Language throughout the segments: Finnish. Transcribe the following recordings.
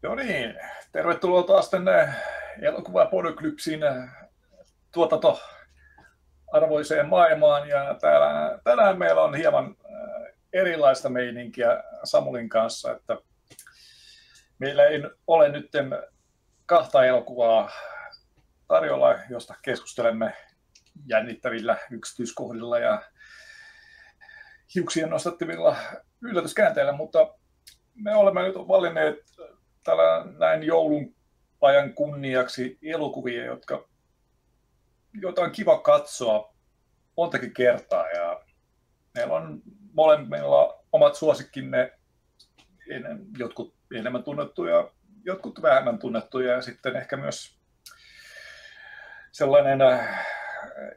No niin, tervetuloa taas tänne Elokuva Podoclypsin tuotantoarvoiseen maailmaan. Ja tänään meillä on hieman erilaista meininkiä Samulin kanssa, että meillä ei ole nyt kahta elokuvaa tarjolla, josta keskustelemme jännittävillä yksityiskohdilla ja hiuksien nostattimilla yllätyskäänteillä, mutta me olemme nyt valinneet tällä näin joulun ajan kunniaksi elokuvia, joita on kiva katsoa montakin kertaa. Ja meillä on molemmilla omat suosikkimme, jotkut enemmän tunnettuja, jotkut vähemmän tunnettuja, ja sitten ehkä myös sellainen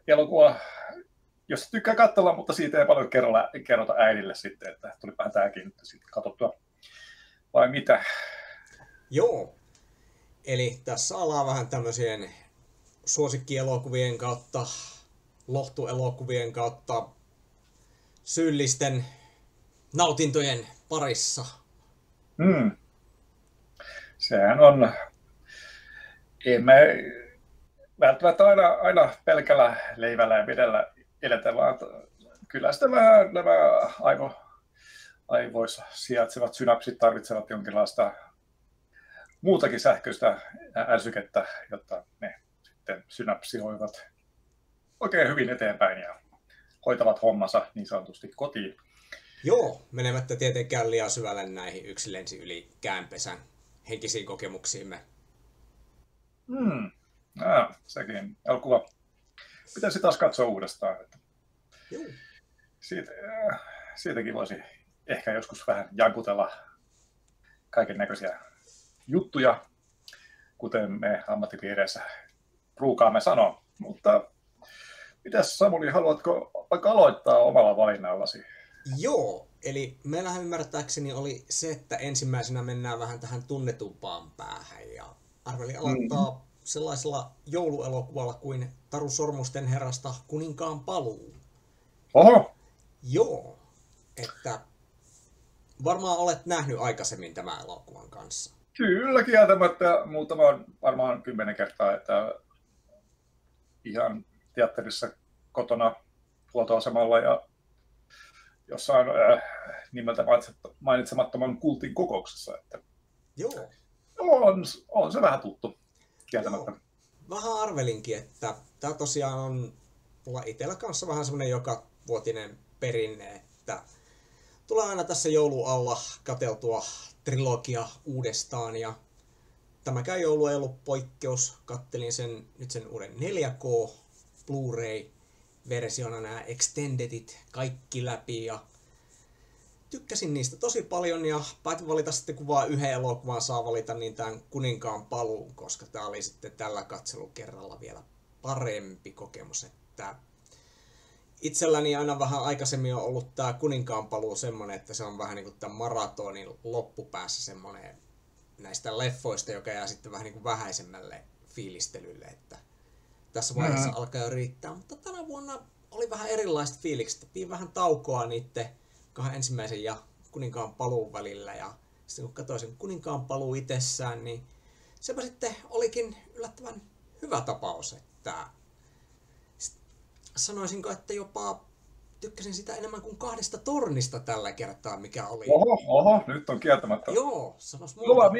elokuva, josta tykkää katsella, mutta siitä ei paljon kerrota äidille sitten, että tulipahan tämäkin nyt sitten katsottua. Vai mitä? Joo. Eli tässä ollaan vähän tämmöisien suosikkielokuvien kautta, lohtuelokuvien kautta, syyllisten nautintojen parissa. Sehän on, emme välttämättä aina pelkällä leivällä ja vedellä edetä, vaan kyllä sitä vähän nämä aivoissa sijaitsevat synapsit tarvitsevat jonkinlaista muutakin sähköistä ärsykettä, jotta ne sitten synapsioivat oikein hyvin eteenpäin ja hoitavat hommansa niin sanotusti kotiin. Joo, menemättä tietenkään liian syvälle näihin yksin lensi yli käänpesän henkisiin kokemuksiimme. Sekin elokuva pitäisi taas katsoa uudestaan. Joo. Siitäkin voisi ehkä joskus vähän jankutella kaiken näköisiä juttuja, kuten me ammattipiireissä ruukaamme sanoa. Mutta mitäs Samuli, haluatko vaikka aloittaa omalla valinnallasi? Joo, eli meillähän ymmärtääkseni oli se, että ensimmäisenä mennään vähän tähän tunnetumpaan päähän ja arveli aloittaa sellaisella jouluelokuvalla kuin Taru Sormusten herrasta Kuninkaan paluu. Oho! Joo, että varmaan olet nähnyt aikaisemmin tämän elokuvan kanssa. Kyllä, kieltämättä varmaan 10 kertaa, että ihan teatterissa kotona huoltoasemalla ja jossain nimeltä mainitsemattoman kultin kokouksessa. Että Joo. On se vähän tuttu, kieltämättä. Joo. Vähän arvelinkin, että tämä tosiaan on mulla itsellä kanssa vähän semmoinen jokavuotinen perinne, että tulee aina tässä joulun alla katseltua trilogia uudestaan ja tämäkään joulu ei ollut poikkeus. Kattelin sen uuden 4K Blu-ray-versiona nämä Extendedit kaikki läpi ja tykkäsin niistä tosi paljon ja päätin valita sitten, kun vaan yhden elokuvan saa valita, niin tämän Kuninkaan paluun, koska tämä oli sitten tällä katselukerralla vielä parempi kokemus. Että itselläni aina vähän aikaisemmin on ollut tämä Kuninkaan paluu semmoinen, että se on vähän niin kuin tämän maratonin loppupäässä semmoinen näistä leffoista, joka jää sitten vähän niin kuin vähäisemmälle fiilistelylle, että tässä vaiheessa alkaa jo riittää. Mutta tänä vuonna oli vähän erilaista fiilikset. Pidin vähän taukoa niiden kahden ensimmäisen ja Kuninkaan paluun välillä. Ja sitten kun katsoin sen Kuninkaan paluu itsessään, niin sepä sitten olikin yllättävän hyvä tapaus. Että sanoisinko, että jopa tykkäsin sitä enemmän kuin Kahdesta tornista tällä kertaa, mikä oli. Oho, nyt on kieltämättä. Joo, sanos muuta. Kova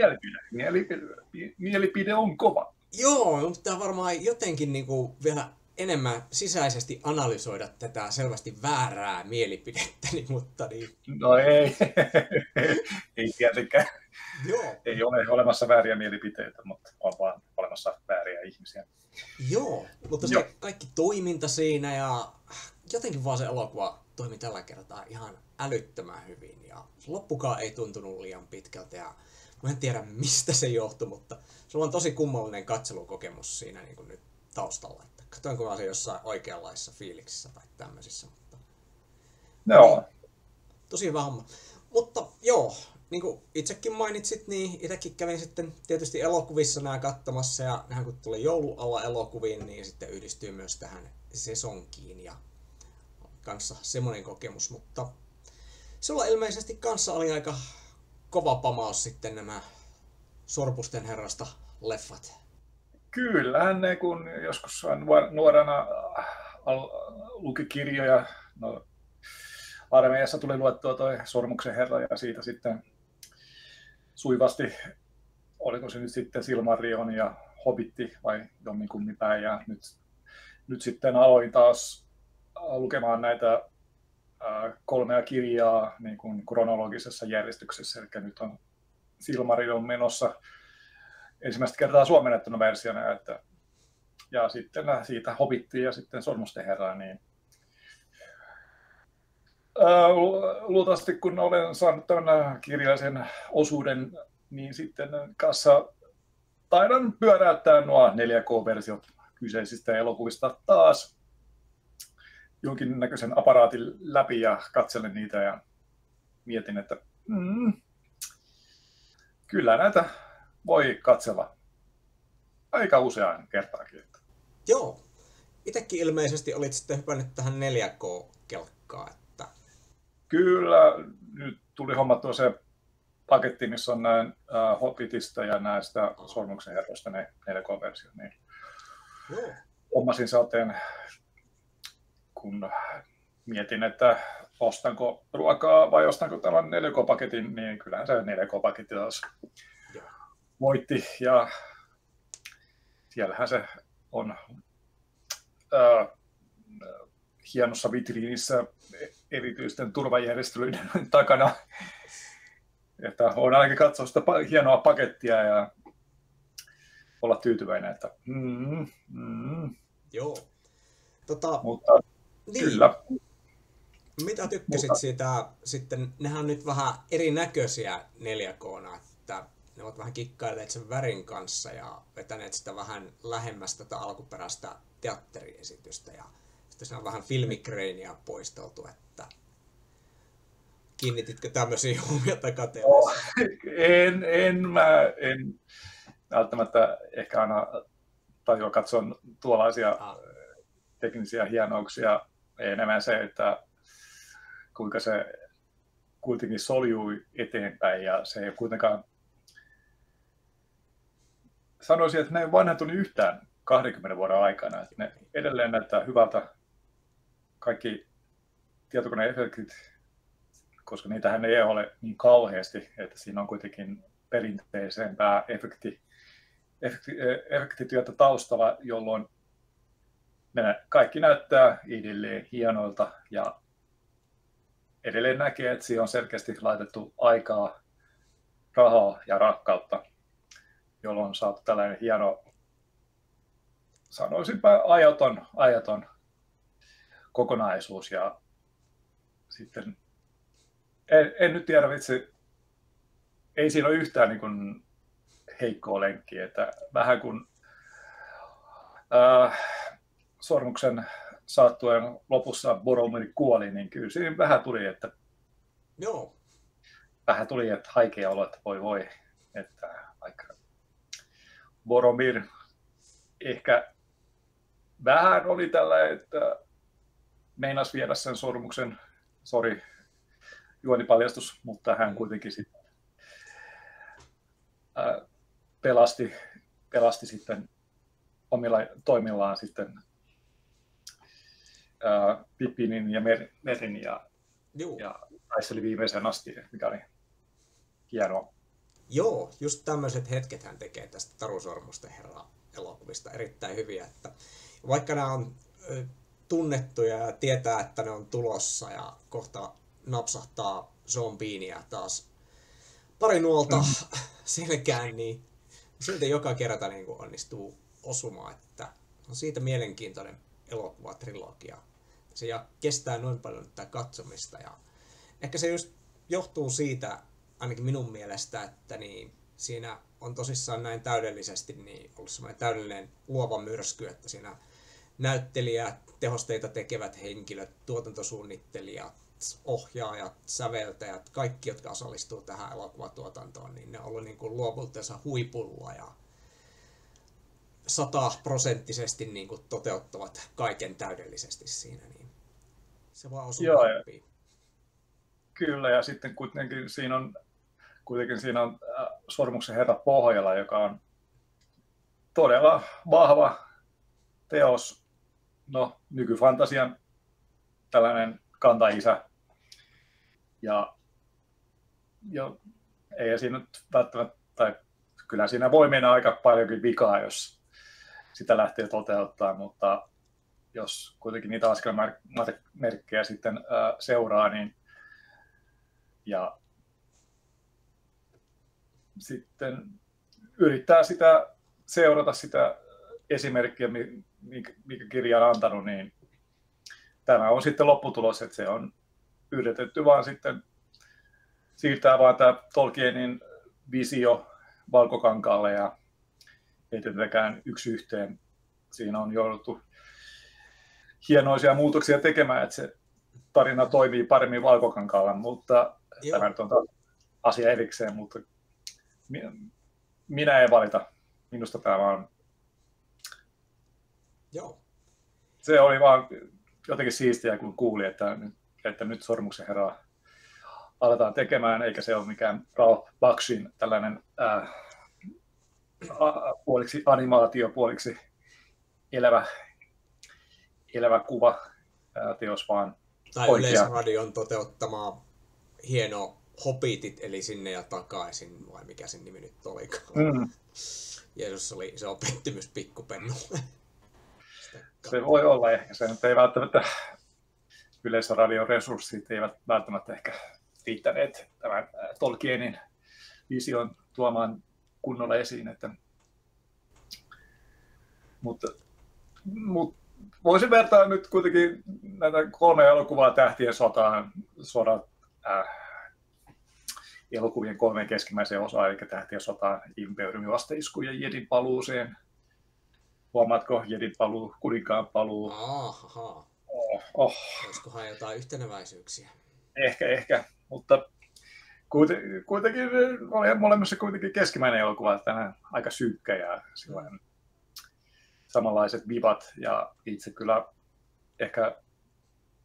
mielipide on kova. Joo, mutta varmaan jotenkin niinku vielä enemmän sisäisesti analysoida tätä selvästi väärää mielipidettäni, mutta niin. No ei, ei tietenkään. Joo. Ei ole olemassa vääriä mielipiteitä, mutta on vaan olemassa vääriä ihmisiä. Joo, mutta se kaikki toiminta siinä ja jotenkin vaan se elokuva toimi tällä kertaa ihan älyttömän hyvin ja loppukaan ei tuntunut liian pitkältä ja mä en tiedä mistä se johtui, mutta se on tosi kummallinen katselukokemus siinä niin kuin nyt taustalla. Että katoinko mä se jossain oikeanlaisessa fiiliksissä tai tämmöisissä, mutta joo. Tosi hyvä homma. Mutta joo, niin kuin itsekin mainitsit, niin itsekin kävin sitten tietysti elokuvissa nämä katsomassa ja nähän kun tuli joulualla elokuviin, niin sitten yhdistyy myös tähän sesonkiin ja kanssa semmoinen kokemus, mutta sulla ilmeisesti kanssa oli aika kova pamaus sitten nämä Sormusten herrasta leffat? Kyllähän ne, kun joskus nuorena luki kirjoja, no, armeijassa tuli luettua toi Sormuksen herra ja siitä sitten suivasti, oliko se nyt sitten Silmarillion ja Hobbitti vai jomminkummin päin, ja nyt sitten aloin taas lukemaan näitä 3 kirjaa niin kuin kronologisessa järjestyksessä, eli nyt on Silmarillion menossa ensimmäistä kertaa suomennettuna versiona, ja sitten siitä Hobbittiin ja sitten Sormusten herraa, niin luultavasti kun olen saanut tämän kirjallisen osuuden, niin sitten kanssa taidan pyöräyttää nuo 4K-versiot kyseisistä elokuvista taas jonkinnäköisen aparaatin läpi ja katselen niitä ja mietin, että kyllä näitä voi katsella aika useaan kertaakin. Joo. Itsekin ilmeisesti olit sitten hypännyt tähän 4K-kelkkaan. Kyllä, nyt tuli hommattua se paketti, missä on näin Hobbitista ja näistä Sormuksen herroista ne 4K-versiot. Niin hommasin saateen, kun mietin, että ostanko ruokaa vai ostanko tämän 4K-paketin, niin kyllähän se 4K-paketti taas voitti. Ja siellähän se on hienossa vitriinissä erityisten turvajärjestelyiden takana. Että on ainakin katsoa sitä hienoa pakettia ja olla tyytyväinen, että Joo. Mutta niin. Kyllä. Mitä tykkäsit siitä sitten? Nehän on nyt vähän erinäköisiä 4K:na, että ne ovat vähän kikkailleet sen värin kanssa ja vetäneet sitä vähän lähemmäs tätä alkuperäistä teatteriesitystä ja sitten siinä on vähän filmikreiniä poisteltu, että kiinnititkö tämmöisiä huomiota katsellessa? En välttämättä ehkä aina tajua katsoa tuollaisia teknisiä hienouksia. Enemmän se, että kuinka se kuitenkin soljui eteenpäin ja se ei kuitenkaan sanoisin, että ne ei vanhentunut yhtään 20 vuoden aikana. Että ne edelleen näyttää hyvältä kaikki tietokoneefektit, koska niitähän ei ole niin kauheasti, että siinä on kuitenkin perinteisempää efektityötä taustalla, jolloin ne kaikki näyttää edelleen hienoilta ja edelleen näkee, että siihen on selkeästi laitettu aikaa, rahaa ja rakkautta, jolloin on saatu tällainen hieno, sanoisinpä ajaton kokonaisuus. Ja sitten en nyt tiedä, vitsi, ei siinä ole yhtään niin kuin heikkoa lenkkiä, että vähän kun Sormuksen saattuen lopussa Boromir kuoli, niin kyllä siinä vähän tuli, että haikea olo, että voi, että vaikka Boromir ehkä vähän oli tällä, että meinasi viedä sen Sormuksen, juonipaljastus, mutta hän kuitenkin sitten pelasti sitten omilla toimillaan sitten Pippinin ja Merin ja taisteli viimeiseen asti, mikä oli hienoa. Joo, just tämmöiset hetket hän tekee tästä Taru Sormusten herra -elokuvista erittäin hyviä, että vaikka nämä on tunnettuja ja tietää, että ne on tulossa ja kohta napsahtaa Sean Beania taas pari nuolta selkään, niin silti joka kerta niin kuin onnistuu osumaan, että on siitä mielenkiintoinen elokuvatrilogia. Se kestää noin paljon tätä katsomista ja ehkä se just johtuu siitä, ainakin minun mielestä, että niin siinä on tosissaan näin täydellisesti niin ollut semmoinen täydellinen luova myrsky, että siinä näyttelijät, tehosteita tekevät henkilöt, tuotantosuunnittelijat, ohjaajat, säveltäjät, kaikki, jotka osallistuu tähän elokuvatuotantoon, niin ne on ollut niin kuin luovuutensa huipulla ja 100% niin kuin toteuttavat kaiken täydellisesti siinä. Niin se vaan osuu nappiin. Kyllä, ja sitten kuitenkin siinä on Sormuksen herra Pohjola, joka on todella vahva teos, no nykyfantasian tällainen kantaisä. Ja ei siinä nyt välttämättä, tai kyllä siinä voi mennä aika paljonkin vikaa, jos sitä lähtee toteuttaa, mutta jos kuitenkin niitä askelmerkkejä sitten seuraa, niin ja sitten yrittää sitä seurata sitä esimerkkiä, mikä kirja on antanut, niin tämä on sitten lopputulos, että se on yritetty vaan sitten siirtää vaan tämä Tolkienin visio valkokankaalle ja ei tietenkään yksi yhteen. Siinä on jouduttu hienoisia muutoksia tekemään, että se tarina toimii paremmin valkokankaalla, mutta tämä nyt on asia erikseen, mutta minä en valita. Minusta tämä on... Joo. Se oli vaan jotenkin siistiä, kun kuuli, että nyt Sormuksen herraa aletaan tekemään, eikä se ole mikään Ralph Bakshin tällainen puoliksi animaatio, puoliksi elävä kuva teos, vaan tai oikea. Yleisradion toteuttamaa hieno Hobbitit, eli Sinne ja takaisin, vai mikä sen nimi nyt olikaan. Jeesus, se on pettymys pikkupennulle. Se voi olla ehkä. Se nyt ei välttämättä, Yleisradion resurssit eivät välttämättä ehkä riittäneet tämän Tolkienin vision tuomaan kunnolla esiin. Mutta voisin vertaa nyt kuitenkin näitä 3 elokuvaa Tähtien sodan elokuvien 3 keskimmäiseen osaan, eli Tähtien sotaan, Imperiumin vastaisku ja Jedin paluuseen. Huomaatko, Jedin paluu, kuninkaan paluu? Olisikohan jotain yhteneväisyyksiä? Ehkä, mutta kuitenkin oli molemmissa kuitenkin keskimmäinen elokuva, tänään aika synkkä ja samanlaiset vibat, ja itse kyllä ehkä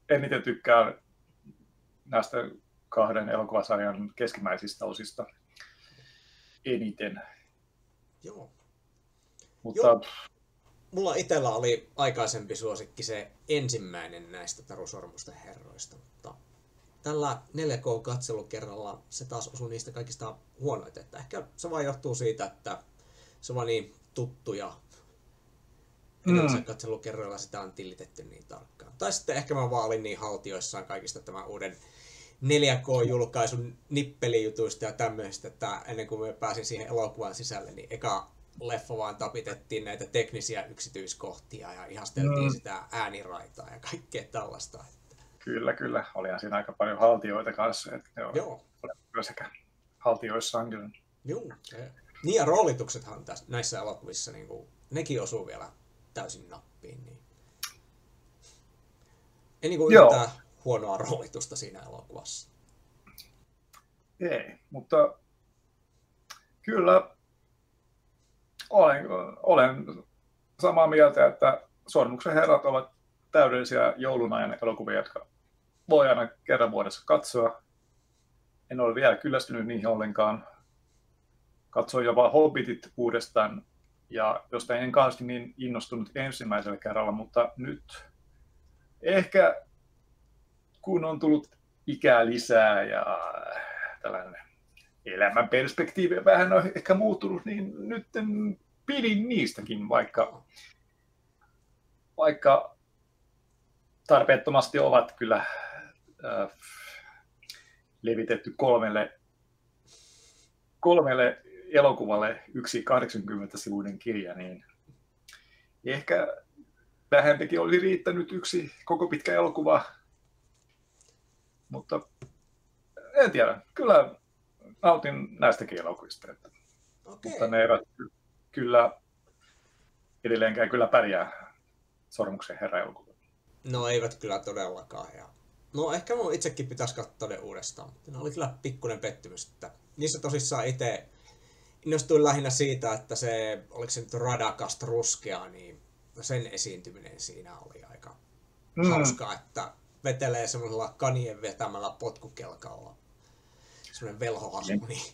eniten tykkään näistä 2 elokuvasarjan keskimmäisistä osista eniten. Joo. Mutta... Joo. Mulla itsellä oli aikaisempi suosikki se ensimmäinen näistä Taru Sormusten herroista, mutta tällä 4K-katselukerralla se taas osui niistä kaikista huonoita. Että ehkä se vaan johtuu siitä, että se on niin tuttu ja edellisen katselukerroilla sitä on tillitetty niin tarkkaan. Tai sitten ehkä mä vaan olin niin haltioissaan kaikista tämän uuden 4K-julkaisun nippelijutuista ja tämmöistä, että ennen kuin mä pääsin siihen elokuvan sisälle, niin eka leffa vaan tapitettiin näitä teknisiä yksityiskohtia ja ihasteltiin sitä ääniraitaa ja kaikkea tällaista. Kyllä. Olihan siinä aika paljon haltioita kanssa. Että Joo. Sekä haltioissaan kyllä. Joo. Niin ja roolituksethan näissä elokuvissa, niin kuin, nekin osuu vielä täysin nappiin. Niin. Ei niin kuin yhtään huonoa roolitusta siinä elokuvassa. Ei, mutta kyllä olen samaa mieltä, että Sormuksen herrat ovat täydellisiä joulun ajan elokuvia, jotka voi aina kerran vuodessa katsoa. En ole vielä kyllästynyt niihin ollenkaan. Katsoin jopa Hobbitit uudestaan, ja josta en kauheasti niin innostunut ensimmäisellä kerralla, mutta nyt ehkä kun on tullut ikää lisää ja tällainen elämän perspektiivi vähän on ehkä muuttunut, niin nyt pidin niistäkin, vaikka tarpeettomasti ovat kyllä levitetty 3 elokuvalle yksi 80-sivuinen kirja, niin ehkä vähempikin olisi riittänyt yksi koko pitkä elokuva, mutta en tiedä, kyllä nautin näistäkin elokuvista, mutta ne eivät kyllä edelleenkään kyllä pärjää Sormuksen herra -elokuvat. No eivät kyllä todellakaan. No ehkä mun itsekin pitäisi katsoa ne uudestaan, mutta ne oli kyllä pikkuinen pettymys. Että niissä tosissaan itse innostuin lähinnä siitä, että se, oliko se nyt Radagast ruskea, niin sen esiintyminen siinä oli aika hauskaa, että vetelee semmoisella kanien vetämällä potkukelkalla. Semmoinen velhohahmo, niin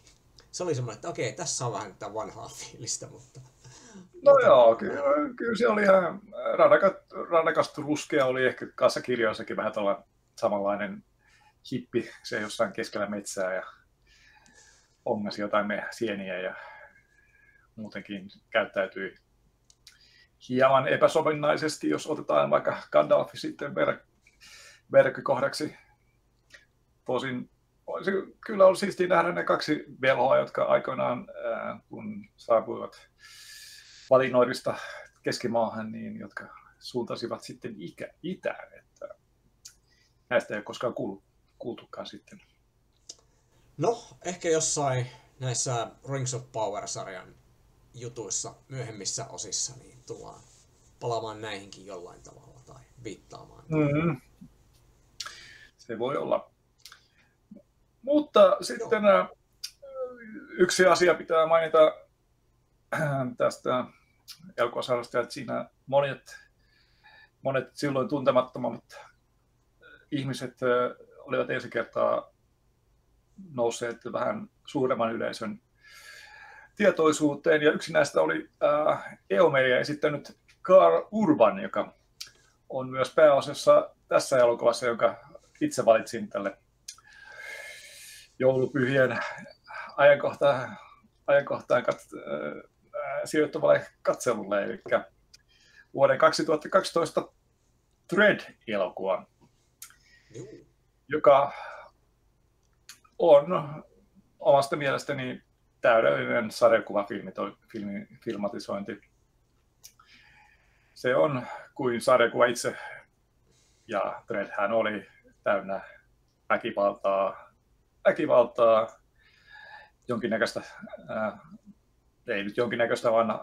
se oli semmoinen, että okei, tässä on vähän tätä vanhaa fiilistä, mutta... No joo, kyllä se oli ihan radakasta ruskea, oli ehkä kanssa kirjoissakin vähän tuolla samanlainen hippi, se jossain keskellä metsää ja ongasi jotain sieniä ja muutenkin käyttäytyi hieman epäsovinnaisesti, jos otetaan vaikka Gandalfi sitten verkkokohdaksi. Tosin kyllä oli siistiä nähdä ne kaksi velhoa, jotka aikoinaan, kun saapuivat Valinoirista Keskimaahan, niin jotka suuntasivat sitten itään. Että näistä ei ole koskaan kuultukaan sitten. No, ehkä jossain näissä Rings of Power-sarjan jutuissa myöhemmissä osissa niin tullaan palaamaan näihinkin jollain tavalla tai viittaamaan. Mm-hmm. Se voi olla. Mutta sitten yksi asia pitää mainita tästä elokuvasarjasta, että siinä monet silloin tuntemattomat ihmiset olivat ensi kertaa nousseet vähän suuremman yleisön tietoisuuteen. Ja yksi näistä oli Eomeria esittänyt Karl Urban, joka on myös pääosassa tässä elokuvassa, jonka itse valitsin tälle joulupyhien ajankohtaan sijoittuvalle katselulle, eli vuoden 2012 Dread-elokuva, joka on omasta mielestäni täydellinen sarjakuvafilmatisointi. Se on kuin sarjakuva itse, ja Dreadhän oli täynnä väkivaltaa, jonkinnäköistä, ei nyt jonkinnäköistä, vaan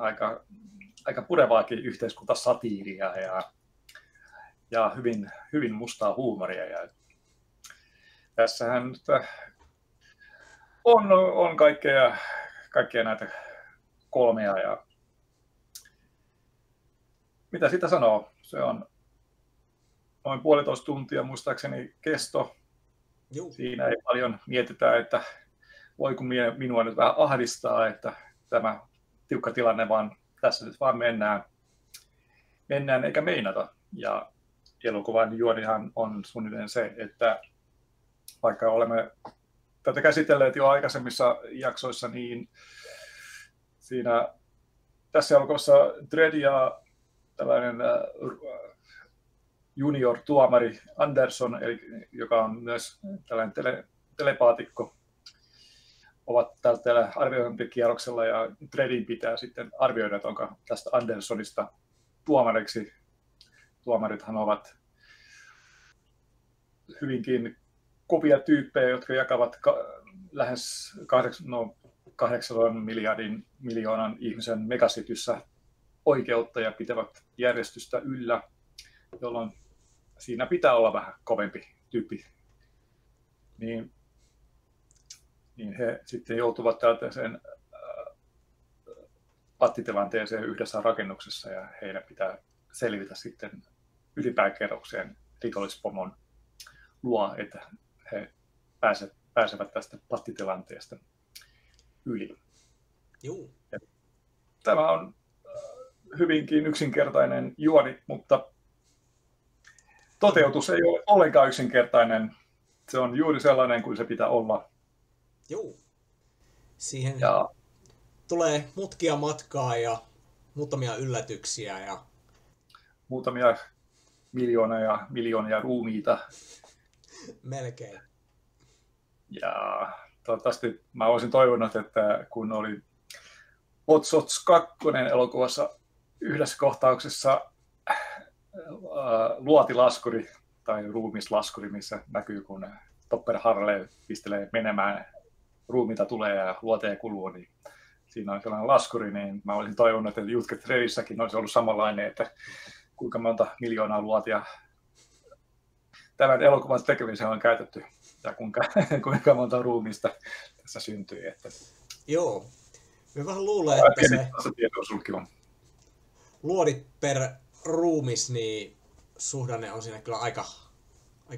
aika purevaakin yhteiskuntasatiiria ja hyvin mustaa huumoria. Ja tässähän on kaikkea näitä kolmea, ja mitä sitä sanoo, se on noin 1,5 tuntia muistaakseni kesto. Juu. Siinä ei paljon mietitä, että voi kun minua nyt vähän ahdistaa, että tämä tiukka tilanne, vaan tässä nyt vaan mennään eikä meinata. Ja elokuvan juonihan on suunnilleen se, että vaikka olemme tätä käsitelleet jo aikaisemmissa jaksoissa, niin tässä elokuvassa Dredd ja tällainen junior-tuomari Anderson, joka on myös tällainen telepaatikko, ovat tällä arviointikierroksella, ja Dreddin pitää sitten arvioida, että onko tästä Andersonista tuomariksi. Tuomarithan ovat hyvinkin kovia tyyppejä, jotka jakavat lähes 800 miljoonan ihmisen megasityssä oikeutta ja pitävät järjestystä yllä, jolloin siinä pitää olla vähän kovempi tyyppi. Niin he sitten joutuvat tällaiseen pattitilanteeseen yhdessä rakennuksessa, ja heidän pitää selvitä sitten ylipääkerrokseen rikollispomon luo, että he pääsevät tästä pattitilanteesta yli. Juu. Ja tämä on hyvinkin yksinkertainen juoni, mutta toteutus ei ole ollenkaan yksinkertainen. Se on juuri sellainen kuin se pitää olla. Juu. Siihen tulee mutkia matkaa ja muutamia yllätyksiä. Ja muutamia miljoonia ruumiita. Melkein. Ja toivottavasti mä olisin toivonut, että kun oli Otsots 2 elokuvassa yhdessä kohtauksessa luotilaskuri tai ruumislaskuri, missä näkyy, kun Topper Harley pistelee menemään, ruumiita tulee ja luoteja kuluu, niin siinä on sellainen laskuri, niin mä olisin toivonut, että Jutket Trevissäkin olisi ollut samanlainen, että kuinka monta miljoonaa luotia tämän elokuvan tekemiseen on käytetty ja kuinka monta ruumista tässä syntyi. Että joo. Me vähän luulen, että se luodit per ruumis, niin suhdanne on siinä kyllä aika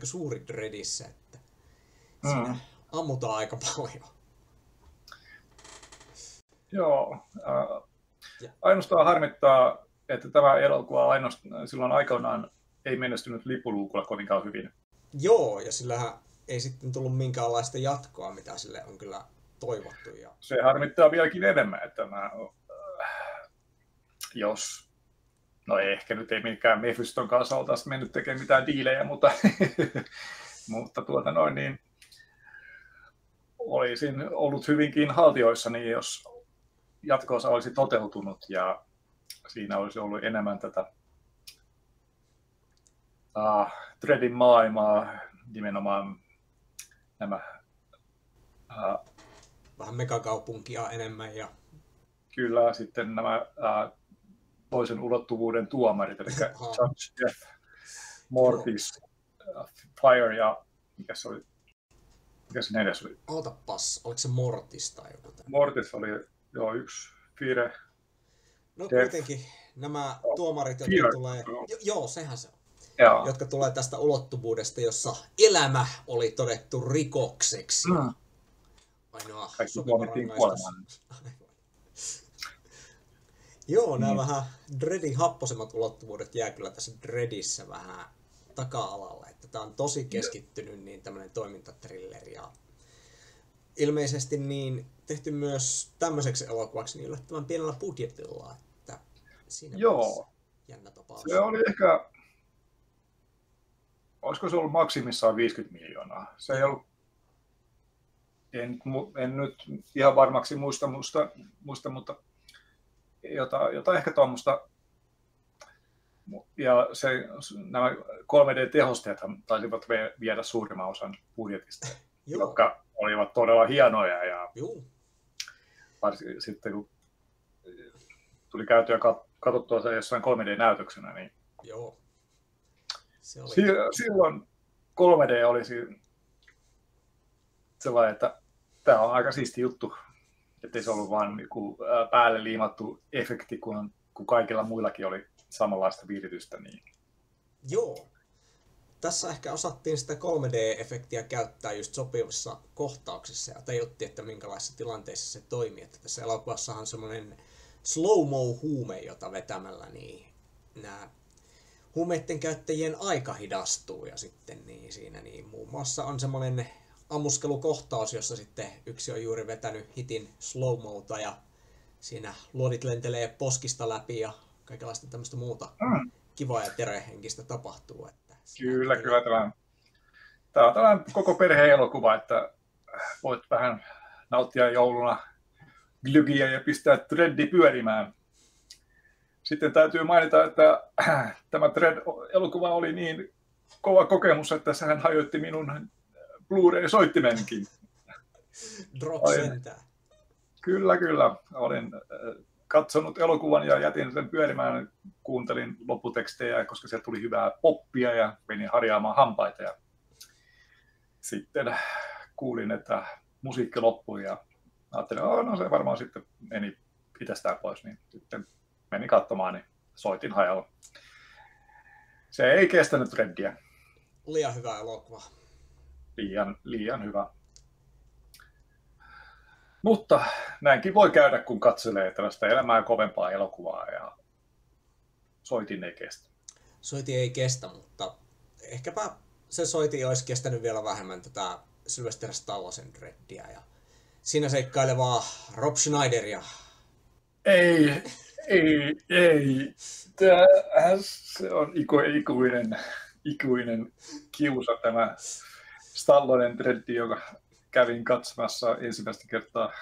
suuri Dreddissä, että siinä ammutaan aika paljon. Joo. Ja, Ainoastaan harmittaa, että tämä elokuva silloin aikoinaan ei menestynyt lipuluukulla kovinkaan hyvin. joo, ja sillähän ei sitten tullut minkäänlaista jatkoa, mitä sille on kyllä toivottu. Ja... Se harmittaa vieläkin enemmän, että jos, no ehkä nyt ei mikään Mephiston kanssa oltaisi mennyt tekemään mitään diilejä, mutta, mutta niin olisin ollut hyvinkin haltioissani, jos jatkoosa olisi toteutunut ja siinä olisi ollut enemmän tätä Dreadin maailmaa, nimenomaan nämä vähän megakaupunkia enemmän. Ja... Kyllä sitten nämä toisen ulottuvuuden tuomarit, eli Judge Death, Mortis, Fire ja mikä se neljäs oli? Ootapas, oliko se Mortis tai joku tämän? Mortis oli yksi, Fire. No Death. Kuitenkin nämä tuomarit, jotka Fear. tulee... Joo, sehän se on. Joo. Jotka tulee tästä ulottuvuudesta, jossa elämä oli todettu rikokseksi. Ainoa sopiva rangaistus. Joo, nämä vähän Dreadin happosemmat ulottuvuudet jää kyllä tässä Dreadissä vähän taka-alalle. Että tämä on tosi keskittynyt niin tämmöinen toimintatrilleri. Ja ilmeisesti niin tehty myös tämmöiseksi elokuvaksi niin yllättävän pienellä budjetilla. Että siinä jännä tapaus. Se oli ehkä... Olisiko se ollut maksimissaan 50 miljoonaa? Se ei ollut... En nyt ihan varmaksi muista mutta jotain ehkä tuommoista. Ja nämä 3D-tehosteet taisivat viedä suurimman osan budjetista, jotka olivat todella hienoja. Ja sitten kun tuli käytyä katsottua se jossain 3D-näytöksenä, niin se oli... silloin 3D olisi sellainen, että tämä on aika siisti juttu. Ettei se ollut vain päälle liimattu efekti, kun kaikilla muillakin oli samanlaista viiritystä. Niin. Joo. Tässä ehkä osattiin sitä 3D-efektiä käyttää just sopivissa kohtauksissa ja tajuttiin, että minkälaisissa tilanteissa se toimii. Että tässä elokuvassahan on semmoinen slow-mo-huume, jota vetämällä niin nämä huumeiden käyttäjien aika hidastuu ja sitten niin siinä niin muun muassa on semmoinen ammuskelukohtaus, jossa sitten yksi on juuri vetänyt hitin slow-mota ja siinä luodit lentelee poskista läpi ja kaikenlaista tämmöistä muuta kivaa ja terehenkistä tapahtuu. Että kyllä. Tämä on tällainen koko perheen elokuva, että voit vähän nauttia jouluna glögiä ja pistää Dreadi pyörimään. Sitten täytyy mainita, että tämä Dread-elokuva oli niin kova kokemus, että sehän hajoitti minun Blu-ray-soittimenkin. Drop sentään. Kyllä. Olin katsonut elokuvan ja jätin sen pyörimään. Kuuntelin lopputekstejä, koska sieltä tuli hyvää poppia ja menin harjaamaan hampaita. Ja sitten kuulin, että musiikki loppui ja ajattelin, no se varmaan sitten meni itsestään pois. Niin sitten menin katsomaan, niin soitin hajalla. Se ei kestänyt Dreadia. Liian hyvä elokuva. Liian hyvä. Mutta näinkin voi käydä, kun katselee tällaista elämää kovempaa elokuvaa ja soitin ei kestä. Soitin ei kestä, mutta ehkäpä se soitin olisi kestänyt vielä vähemmän tätä Sylvester Stallosen Dreadia ja siinä seikkailevaa Rob Schneideria. Ei. Se on ikuinen kiusa tämä Stallonen Dreadi, joka kävin katsomassa ensimmäistä kertaa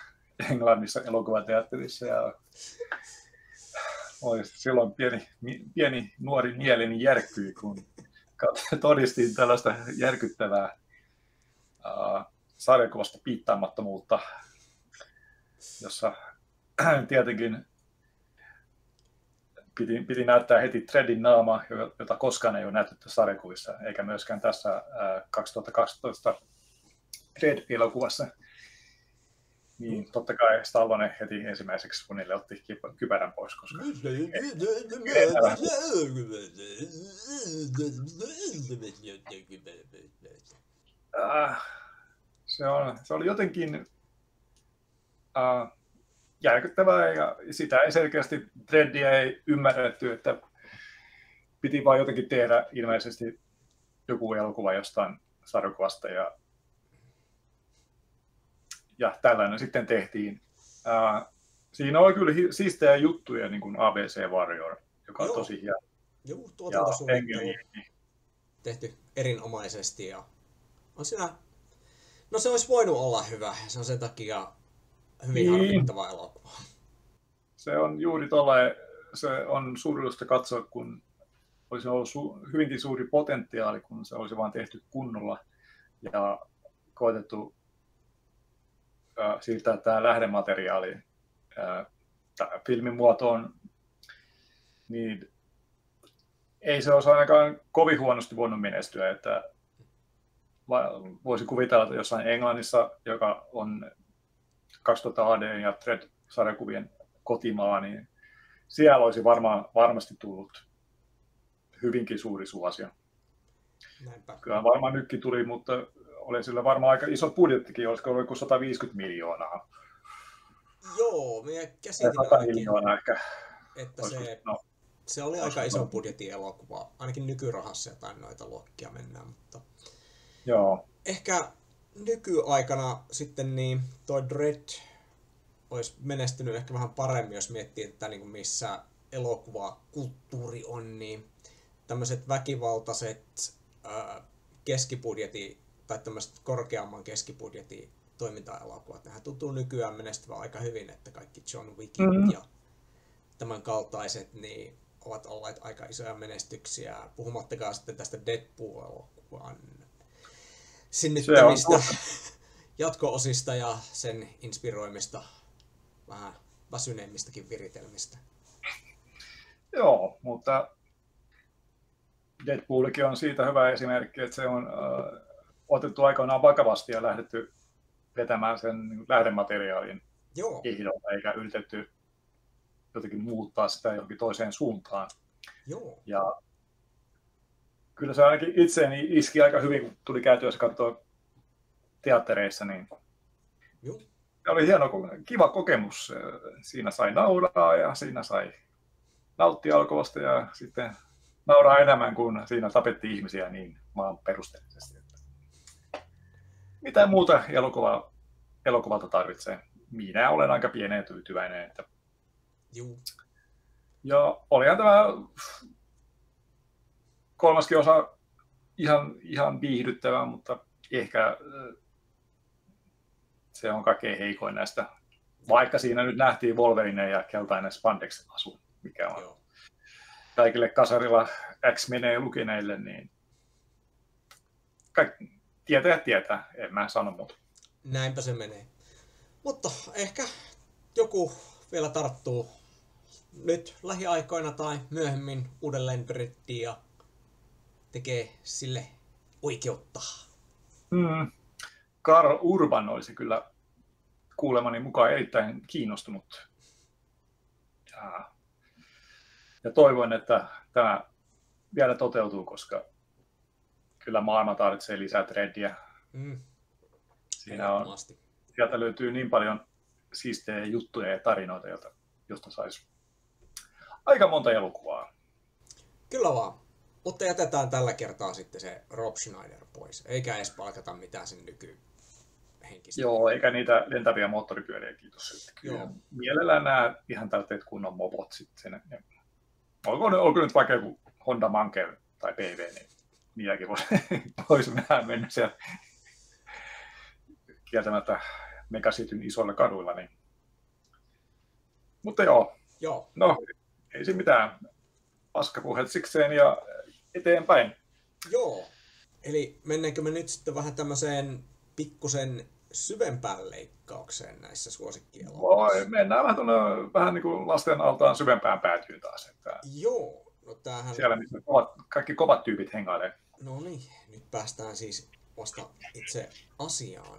Englannissa elokuvateatterissa ja silloin pieni nuori mieleni järkkyi, kun todistin tällaista järkyttävää sarjakuvasta piittaamattomuutta, jossa tietenkin piti näyttää heti Dreadin naama, jota koskaan ei ole näytetty sarjakuvissa, eikä myöskään tässä 2012 Dread-elokuvassa. Niin totta kai Stallone heti ensimmäiseksi funille otti kypärän pois, koska se oli jotenkin järkyttävää, ja sitä ei selkeästi Dreddiä ei ymmärretty, että piti vaan jotenkin tehdä ilmeisesti joku elokuva jostain sarjakuvasta, ja tällainen sitten tehtiin. Siinä oli kyllä siistejä juttuja, niin kuin ABC Warrior, joka on tosi hieno. Joo, tuotantosuunnittelu tehty erinomaisesti, ja on siinä, no se olisi voinut olla hyvä, se on sen takia hyvin harmittava elokuva. Se on juuri tollainen, se on surullista katsoa, kun olisi ollut hyvinkin suuri potentiaali, kun se olisi vain tehty kunnolla ja koetettu siirtää tämä lähdemateriaali filmin muotoon, niin ei se olisi ainakaan kovin huonosti voinut menestyä, että voisi kuvitella, että jossain Englannissa, joka on 2000 AD ja Dredd-sarjakuvien kotimaa, niin siellä olisi varmasti tullut hyvinkin suuri suosio. Näinpä. Kyllä varmaan nytkin tuli, mutta oli sillä varmaan aika iso budjettikin, olisiko ollut kuin 150 miljoonaa. Joo, minä käsitin 100 miljoonaa ehkä. Että se oli aika iso budjetin elokuva. Ainakin nykyrahassa jotain noita luokkia mennään, mutta joo. Ehkä nykyaikana sitten niin toi Dredd olisi menestynyt ehkä vähän paremmin, jos miettii, että niin kuin missä elokuvakulttuuri on, niin tämmöiset väkivaltaiset keskibudjetin tai tämmöiset korkeamman keskibudjetin toimintaelokuvat, nehän tuntuu nykyään menestyvän aika hyvin, että kaikki John Wickit ja tämän kaltaiset niin ovat olleet aika isoja menestyksiä, puhumattakaan sitten tästä Deadpool-elokuvan synnyttämistä jatko-osista ja sen inspiroimista vähän väsyneemmistäkin viritelmistä. Joo, mutta Deadpoolikin on siitä hyvä esimerkki, että se on otettu aikoinaan vakavasti ja lähdetty vetämään sen lähdemateriaalin ehdolta, eikä yritetty jotenkin muuttaa sitä johonkin toiseen suuntaan. Joo. Ja kyllä se ainakin itseeni iski aika hyvin, kun tuli käytyä se katsoa teattereissa, niin joo. Se oli hieno, kiva kokemus. Siinä sai nauraa ja siinä sai nauttia elokuvasta ja sitten nauraa enemmän, kun siinä tapettiin ihmisiä niin maan perusteellisesti. Mitä muuta elokuvalta tarvitsee? Minä olen aika pieneen tyytyväinen. Että... Juu. Ja olihan tämä kolmaskin osa ihan viihdyttävä, mutta ehkä se on kaikkein heikoin näistä. Vaikka siinä nyt nähtiin Wolverine ja keltainen spandex-asu, mikä on kaikille kasarilla X-menee lukineille, niin kaikki tietää, en mä sano muuta. Näinpä se menee. Mutta ehkä joku vielä tarttuu nyt lähiaikoina tai myöhemmin uudelleen Dreddiin ja tekee sille oikeutta. Karl Urban olisi kyllä kuulemani mukaan erittäin kiinnostunut. Ja toivon, että tämä vielä toteutuu, koska kyllä maailma tarvitsee lisää Dreddiä. Sieltä löytyy niin paljon siistejä juttuja ja tarinoita, josta saisi aika monta elokuvaa. Kyllä vaan. Mutta jätetään tällä kertaa sitten se Rob Schneider pois. Eikä edes palkata mitään sen nykyhenkistä. Joo, eikä niitä lentäviä moottoripyöriä, kiitos. Kyllä mielellään nämä ihan tällaiset kunnon mopot sitten. Olko nyt vaikka joku Honda Manke tai PV, niin niilläkin voisi vähän mennä siellä kieltämättä Megacityn isoilla kaduilla. Niin. Mutta joo. No ei siinä mitään. Paskapuheet sikseen ja eteenpäin. Joo. Eli mennäänkö me nyt sitten vähän tämmöiseen pikkusen syvempään leikkaukseen näissä suosikkielokuvissa? Mennään vähän niin kuin lasten altaan syvempään päätyyn taas. Että joo. No tämähän... Siellä missä kaikki kovat tyypit hengailee. No niin, nyt päästään siis vasta itse asiaan.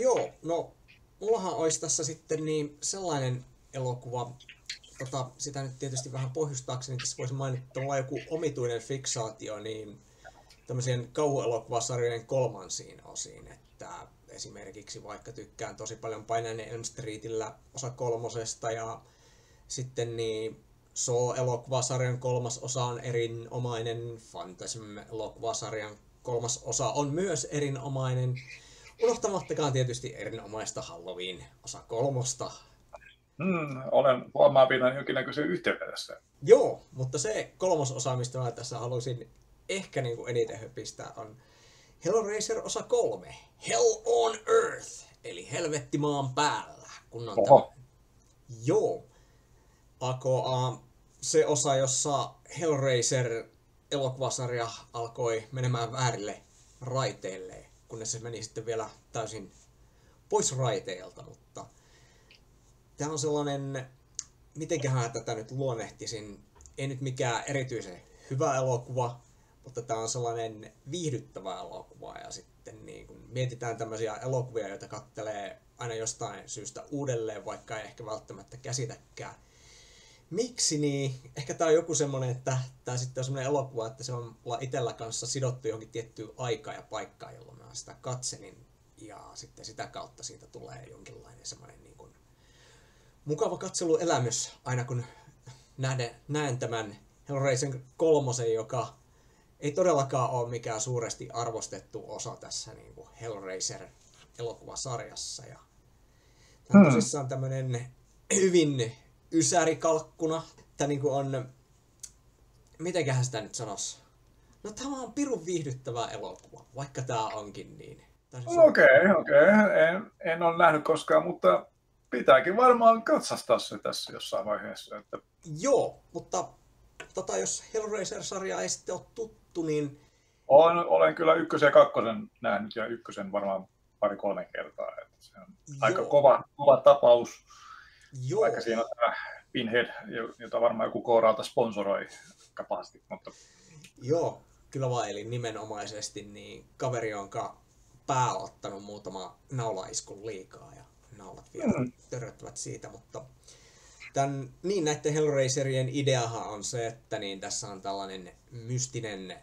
Joo, no mullahan olisi tässä sitten niin sellainen elokuva, sitä nyt tietysti vähän pohjustaakseni tässä voisi mainita, että mulla on joku omituinen fiksaatio niin tämmöisen kauhuelokuvasarjojen kolmansiin osiin, että esimerkiksi, vaikka tykkään tosi paljon Painainen Elm Streetillä osa 3. ja sitten niin Saw-elokuvasarjan 3. osa on erinomainen, Phantasm-elokuvasarjan 3. osa on myös erinomainen, unohtamattakaan tietysti erinomaista Halloween osa 3. Olen huomaavina jonkinnäköisen yhteyden tässä. Joo, mutta se 3. osa, mistä mä tässä haluaisin ehkä niin kuin eniten höpistää, on Hellraiser osa 3, Hell on Earth, eli helvetti maan päällä, kun on tämä. Joo, AKA se osa, jossa Hellraiser elokuvasarja alkoi menemään väärille raiteille, kunnes se meni sitten vielä täysin pois raiteilta, mutta tämä on sellainen, mitenköhän tätä nyt luonnehtisin, ei nyt mikään erityisen hyvä elokuva, mutta tämä on sellainen viihdyttävä elokuva ja sitten niin kun mietitään tämmöisiä elokuvia, joita kattelee aina jostain syystä uudelleen, vaikka ei ehkä välttämättä käsitäkään. Miksi niin? Ehkä tämä on joku semmoinen, että tämä sitten on semmoinen elokuva, että se on itsellä kanssa sidottu johonkin tiettyyn aikaan ja paikkaan, jolloin mä sitä katselin ja sitten sitä kautta siitä tulee jonkinlainen semmoinen niin kuin mukava katseluelämys aina kun näen tämän Hellraiser 3, joka ei todellakaan ole mikään suuresti arvostettu osa tässä niin kuin Hellraiser-elokuvasarjassa. Ja tämä on tosissaan tämmöinen hyvin ysärikalkkuna. Tämä niin kuin on, mitenköhän sitä nyt sanoisi? No tämä on pirun viihdyttävä elokuva, vaikka tämä onkin niin. Okei. En ole nähnyt koskaan, mutta pitääkin varmaan katsastaa se tässä jossain vaiheessa. Että... Joo, mutta jos Hellraiser-sarja ei sitten ole tuttu, niin... Olen kyllä 1. ja 2. nähnyt ja 1. varmaan 2-3 kertaa. Että se on aika kova tapaus. Joo. Vaikka siinä on tämä Pinhead, jota varmaan joku K-Rauta sponsoroi kapasti. Mutta... Joo, kyllä vaan. Eli nimenomaisesti niin kaveri, jonka pää on ottanut muutama naulaiskun liikaa ja naulat vielä törröttävät siitä, mutta näiden Hellraiserien ideahan on se, että niin tässä on tällainen mystinen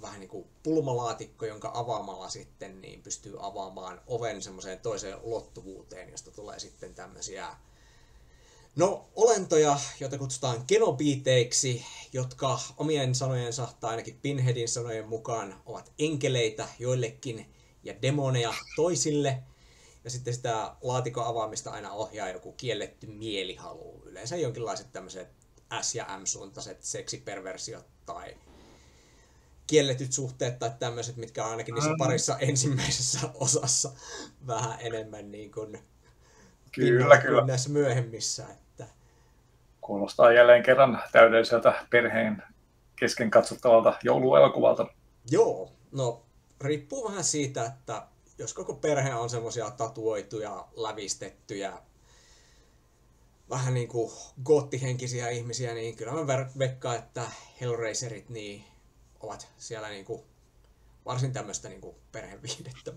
vähän niin kuin pulmalaatikko, jonka avaamalla sitten niin pystyy avaamaan oven semmoiseen toiseen ulottuvuuteen, josta tulee sitten tämmöisiä olentoja, joita kutsutaan genobiiteiksi, jotka omien sanojensa tai ainakin Pinheadin sanojen mukaan ovat enkeleitä joillekin ja demoneja toisille. Ja sitten sitä laatikon avaamista aina ohjaa joku kielletty mielihalu. Yleensä jonkinlaiset tämmöiset S- ja M-suuntaiset seksiperversiot tai kielletyt suhteet tai tämmöiset, mitkä on ainakin niissä parissa ensimmäisessä osassa vähän enemmän niin kuin kyllä. näissä myöhemmissä. Että... Kuulostaa jälleen kerran täydelliseltä perheen kesken katsottavalta jouluelokuvalta. Joo, no riippuu vähän siitä, että jos koko perhe on semmoisia tatuoituja, lävistettyjä, vähän niin kuin goottihenkisiä ihmisiä, niin kyllä mä veikkaan, että Hellraiserit niin ovat siellä niin kuin varsin tämmöistä niin kuin perheviihdettä.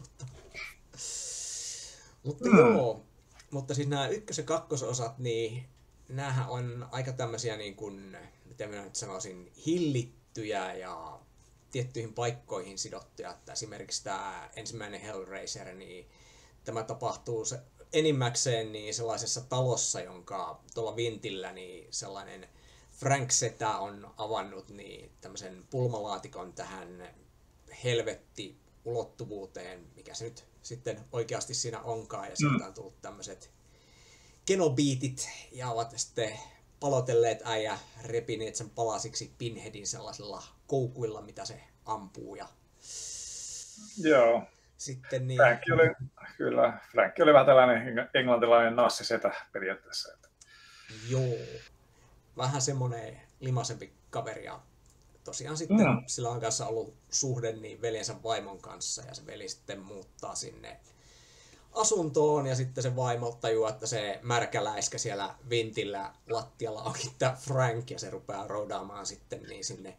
Mutta joo, mutta siis nämä 1- ja 2-osat, niin näähän on aika tämmöisiä niin kuin, miten minä nyt sanoisin, hillittyjä ja tiettyihin paikkoihin sidottuja, että esimerkiksi tämä ensimmäinen Hellraiser, niin tämä tapahtuu enimmäkseen niin sellaisessa talossa, jonka tuolla vintillä niin sellainen Frank Setä on avannut niin tämmöisen pulmalaatikon tähän helvetti-ulottuvuuteen, mikä se nyt sitten oikeasti siinä onkaan, ja sieltä on tullut tämmöiset genobiitit, ja ovat sitten palotelleet äijä, repineet sen palasiksi Pinheadin sellaisilla koukuilla, mitä se ampuu. Ja joo. Sitten niin... Frank oli vähän tällainen englantilainen nassisetä periaatteessa. Joo. Vähän semmoinen limasempi kaveri. Ja tosiaan sitten sillä on kanssa ollut suhde niin veljensä vaimon kanssa, ja se veli sitten muuttaa sinne asuntoon, ja sitten se vaimo tajuaa, että se märkäläiskä siellä vintillä lattialla onkin tämä Frank, ja se rupeaa roudaamaan sitten niin sinne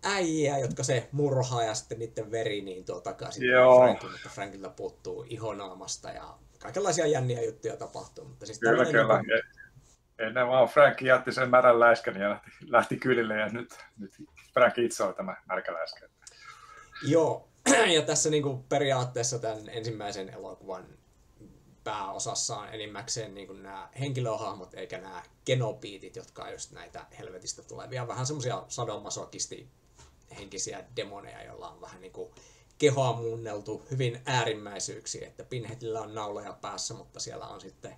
äijää, jotka se murhaa, ja sitten niiden veri niin tuo takaisin Frankin, mutta Frankilta puuttuu ihonaamasta, ja kaikenlaisia jänniä juttuja tapahtuu. Mutta siis kyllä. Niin... Ennen vaan Frank jätti sen märän läiskän ja lähti kylille, ja nyt Frank itse on tämä märkä läiskä. Joo, Ja tässä niin kuin periaatteessa tämän ensimmäisen elokuvan pääosassa on enimmäkseen niin kuin nämä henkilöhahmot eikä nämä genobiitit, jotka on just näitä helvetistä tulevia vähän semmoisia sadomasokisti henkisiä demoneja, joilla on vähän niin kuin kehoa muunneltu hyvin äärimmäisyyksiin, että Pinheadillä on nauloja päässä, mutta siellä on sitten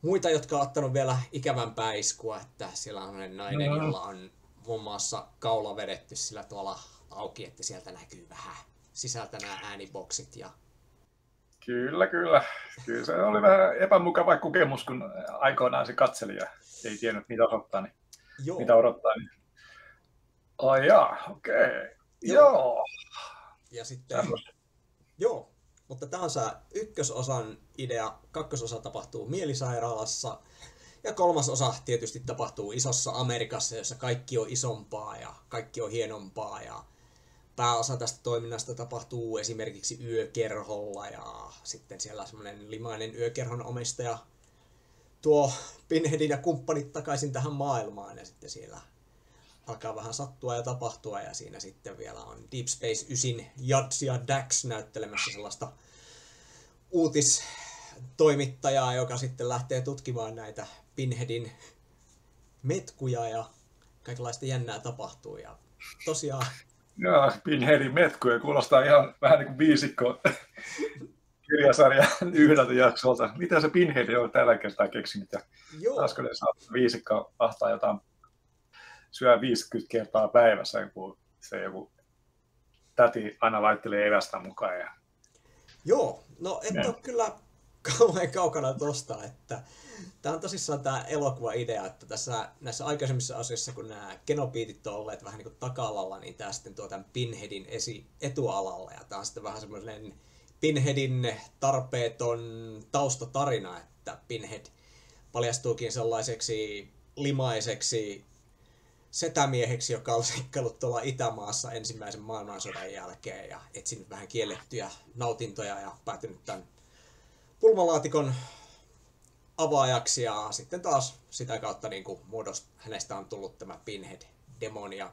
muita, jotka on ottanut vielä ikävämpää iskua, että siellä on nainen, jolla on muun muassa kaula vedetty sillä tuolla auki, että sieltä näkyy vähän sisältä nämä ääniboksit. Ja... Kyllä, kyllä. Kyllä se oli vähän epämukava kokemus, kun aikoinaan se katseli ja ei tiennyt mitä odottaa. Niin, mitä odottaa niin. Ai jaa, okei. Joo. Ja sitten... Joo. Mutta tämä on se ykkösosan idea, kakkososa tapahtuu mielisairaalassa ja kolmas osa tietysti tapahtuu isossa Amerikassa, jossa kaikki on isompaa ja kaikki on hienompaa ja pääosa tästä toiminnasta tapahtuu esimerkiksi yökerholla ja sitten siellä semmoinen limainen yökerhon omistaja tuo Pinheadin ja kumppanit takaisin tähän maailmaan ja sitten siellä alkaa vähän sattua ja tapahtua ja siinä sitten vielä on Deep Space 9 Yads ja Dax näyttelemässä sellaista uutistoimittajaa, joka sitten lähtee tutkimaan näitä Pinheadin metkuja ja kaikenlaista jännää tapahtuu ja tosiaan... Joo, Pinheadin metkuja kuulostaa ihan vähän niin kuin viisikko kirjasarjan yhdeltä jaksolta. Mitä se Pinhead on tällä kertaa keksinyt ja taasiko ne saa viisikko ahtaa jotain syö 50 kertaa päivässä, kun se joku täti aina laittelee evästä mukaan. Ja... Joo, no et ole kyllä kauhean kaukana tosta, että tämä on tosissaan tämä elokuva-idea, että tässä näissä aikaisemmissa asioissa, kun nämä genobiitit on olleet vähän niin kuin taka-alalla, niin tämä sitten tuo tämän Pinheadin etualalla, ja tämä on sitten vähän semmoinen Pinheadin tarpeeton taustatarina, että Pinhead paljastuukin sellaiseksi limaiseksi setämieheksi, joka on seikkaillut tuolla Itämaassa ensimmäisen maailmansodan jälkeen ja etsinyt vähän kiellettyjä nautintoja ja päätynyt tämän pulmalaatikon avaajaksi ja sitten taas sitä kautta niin kuin hänestä on tullut tämä Pinhead-demoni ja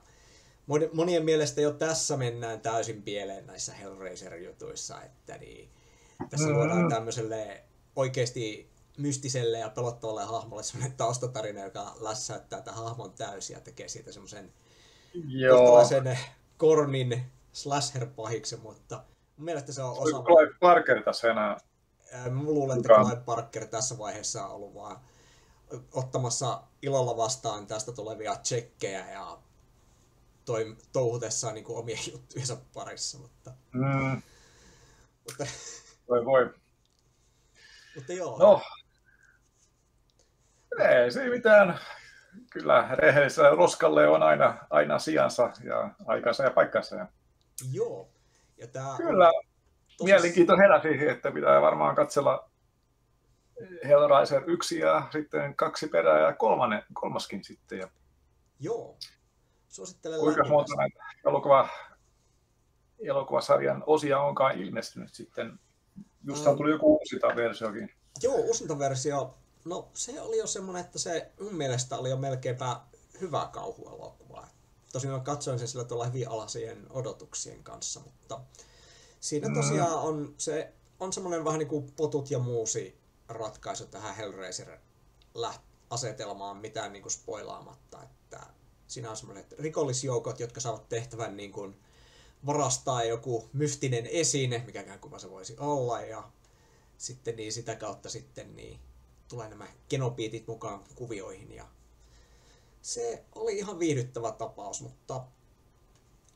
monien mielestä jo tässä mennään täysin pieleen näissä Hellraiser-jutuissa, että niin, tässä luodaan tämmöiselle oikeasti mystiselle ja pelottavalle hahmolle semmoinen taustatarina, joka lässäyttää tämän hahmon täysin ja tekee siitä semmoisen kohtalaisen kornin slasher-pahiksen, mutta mun mielestä se on osa... Clive Barker tässä enää? Mä luulen, että Clive Barker tässä vaiheessa on ollut vaan ottamassa ilolla vastaan tästä tulevia tsekkejä ja touhutessaan niin kuin omien juttujensa parissa, mutta... Voi. Mutta joo. No. Ei se mitään. Kyllä rehellisellä roskalle on aina sijansa ja aikansa ja paikkansa. Joo. Ja kyllä mielenkiinto heräsi, että pitää varmaan katsella Hellraiser 1 ja sitten 2 perää ja kolmaskin sitten. Ja... Joo. Suosittelen kuinka monta näitä elokuvasarjan osia onkaan ilmestynyt sitten? Justhan tuli joku uusintaversiokin. Joo, uusintaversio. No se oli jo semmoinen, että se mun mielestä oli jo melkeinpä hyvä kauhuelokuva. Tosin mä katsoin sen sillä tuolla hyvin alasien odotuksien kanssa, mutta siinä tosiaan on semmoinen vähän niin kuin potut ja muusi ratkaisu tähän Hellraiser-asetelmaan mitään niin kuin spoilaamatta. Että siinä on semmoiset rikollisjoukot, jotka saavat tehtävän niin kuin varastaa joku mystinen esine, mikäkään kuva se voisi olla, ja sitten niin sitä kautta sitten niin tulee nämä genobiitit mukaan kuvioihin, ja se oli ihan viihdyttävä tapaus, mutta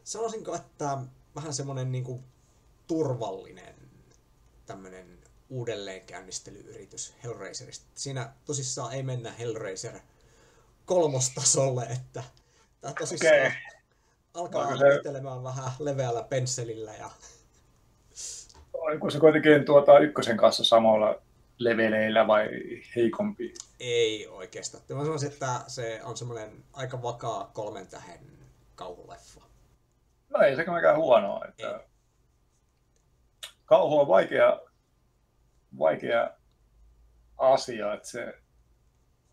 sanoisinko, että vähän semmoinen niin kuin turvallinen tämmöinen uudelleenkäynnistelyyritys Hellraiserista. Siinä tosissaan ei mennä Hellraiser 3-tasolle, että tämä tosissaan alkaa yrittelemään vähän leveällä pensselillä. Ja... oliko se kuitenkin ykkösen kanssa samalla leveleillä vai heikompi? Ei oikeastaan. Mä sanoisin, että se on semmoinen aika vakaa 3 tähden kauhuleffa. No ei se mikään huonoa. Että... kauhu on vaikea asia, että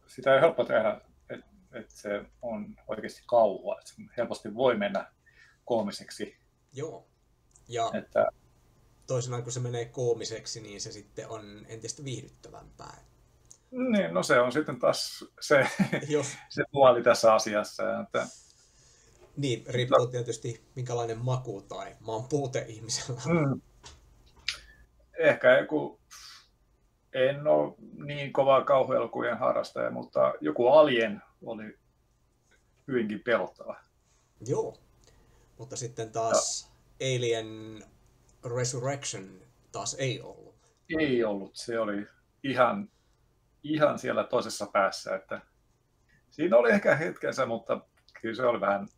sitä ei helppo tehdä, että se on oikeasti kauhua. Että se helposti voi mennä koomiseksi. Joo. Ja Että, toisinaan kun se menee koomiseksi, niin se sitten on entistä viihdyttävämpää. niin, no se on sitten taas se, Jos se puoli tässä asiassa. Että, niin, mutta, riippuu tietysti minkälainen maku tai maan puute ihmisellä on. ehkä joku, en ole niin kova kauhuelokuvien harrastaja, mutta joku Alien oli hyvinkin pelottava. Joo, mutta sitten Ja taas Alien Resurrection taas ei ollut. ei ollut, se oli ihan siellä toisessa päässä. Että siinä oli ehkä hetkensä, mutta kyllä se oli vähän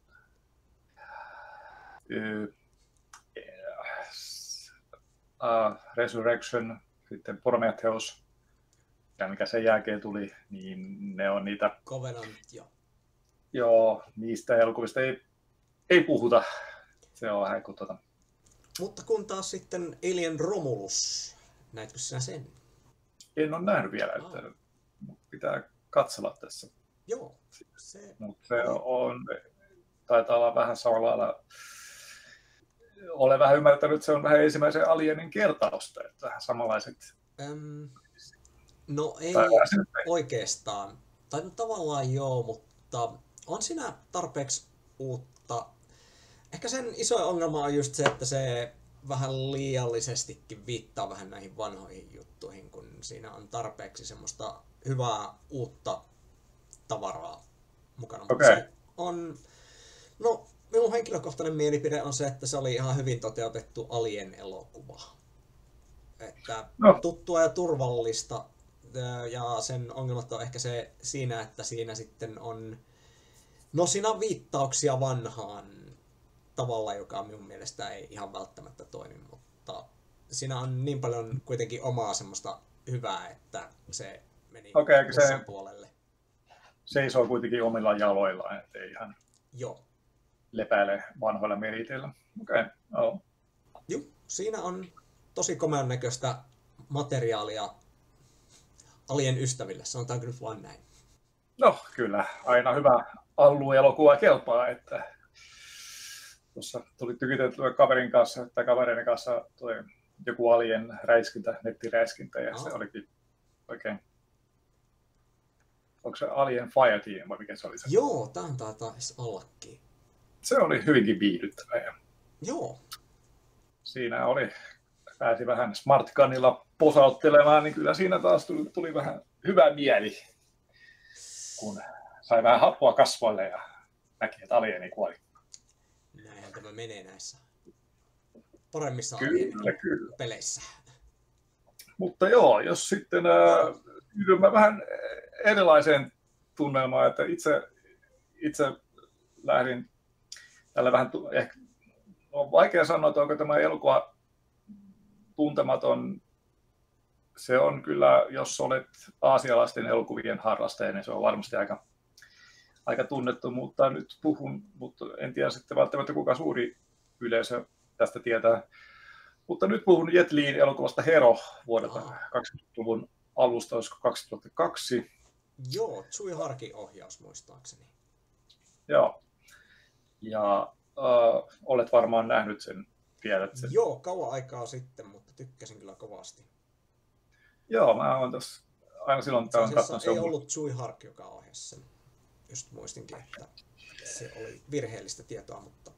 Resurrection, sitten Prometheus, ja mikä sen jälkeen tuli, niin ne on niitä, Covenant ja... joo, niistä elokuvista ei puhuta. Se on vähän kuin Mutta kun taas sitten Alien Romulus, näetkö sinä sen? en ole nähnyt vielä, että pitää katsella tässä. Joo, se Mutta se on, taitaa olla vähän samalla lailla, olen vähän ymmärtänyt, että se on vähän ensimmäisen Alienin kertausta, että vähän samanlaiset. No ei oikeastaan. Tai no, tavallaan joo, mutta on siinä tarpeeksi uutta. Ehkä sen iso ongelma on just se, että se vähän liiallisestikin viittaa vähän näihin vanhoihin juttuihin, kun siinä on tarpeeksi semmoista hyvää uutta tavaraa mukana. Okay. Se on, no minun henkilökohtainen mielipide on se, että se oli ihan hyvin toteutettu Alien-elokuva. Että tuttua ja turvallista. Ja sen ongelmat on ehkä se siinä, että siinä sitten on, no siinä on viittauksia vanhaan tavalla, joka minun mielestä ei ihan välttämättä toimi, mutta siinä on niin paljon kuitenkin omaa semmoista hyvää, että se meni se puolelle. Seisoo kuitenkin omilla jaloillaan, ettei ihan Joo. lepäile vanhoilla meriteillä. Okei, joo. Joo, siinä on tosi komean näköistä materiaalia Alien ystäville, sanotaanko nyt vaan näin. No kyllä, aina hyvä Allu-elokuva kelpaa, että tuossa tuli tykitettyä kavereiden kanssa toi joku Alien räiskintä, nettiräiskintä, ja se olikin oikein. Onko se Alien Fireteam vai mikä se oli se? Joo, tämän taisi ollakin. Se oli hyvinkin viihdyttävä. Ja joo. Siinä pääsi vähän Smart Gunilla posauttelemaan, niin kyllä siinä taas tuli vähän hyvä mieli, kun sai vähän hapua kasvoille ja näki, että alieni kuoli. Näinhän tämä menee näissä paremmissa peleissä. Mutta joo, jos sitten yhdymme vähän erilaiseen tunnelmaan, että itse lähdin tällä vähän, ehkä on vaikea sanoa, että onko tämä elokuva tuntematon. Se on kyllä, jos olet aasialaisten elokuvien harrastaja, niin se on varmasti aika tunnettu, mutta nyt puhun, mutta en tiedä sitten välttämättä kuka suuri yleisö tästä tietää. Mutta nyt puhun Jet Leen elokuvasta Hero vuodelta 20-luvun alusta, olisiko 2002. Joo, Tsui Harkin ohjaus muistaakseni. Joo, ja olet varmaan nähnyt sen, tiedät sen. Joo, kauan aikaa sitten, mutta tykkäsin kyllä kovasti. Joo, mä oon tässä aina silloin katsonut sen. Ei ollut Tsui Hark, joka ohjasi sen. Just muistinkin, että se oli virheellistä tietoa, mutta...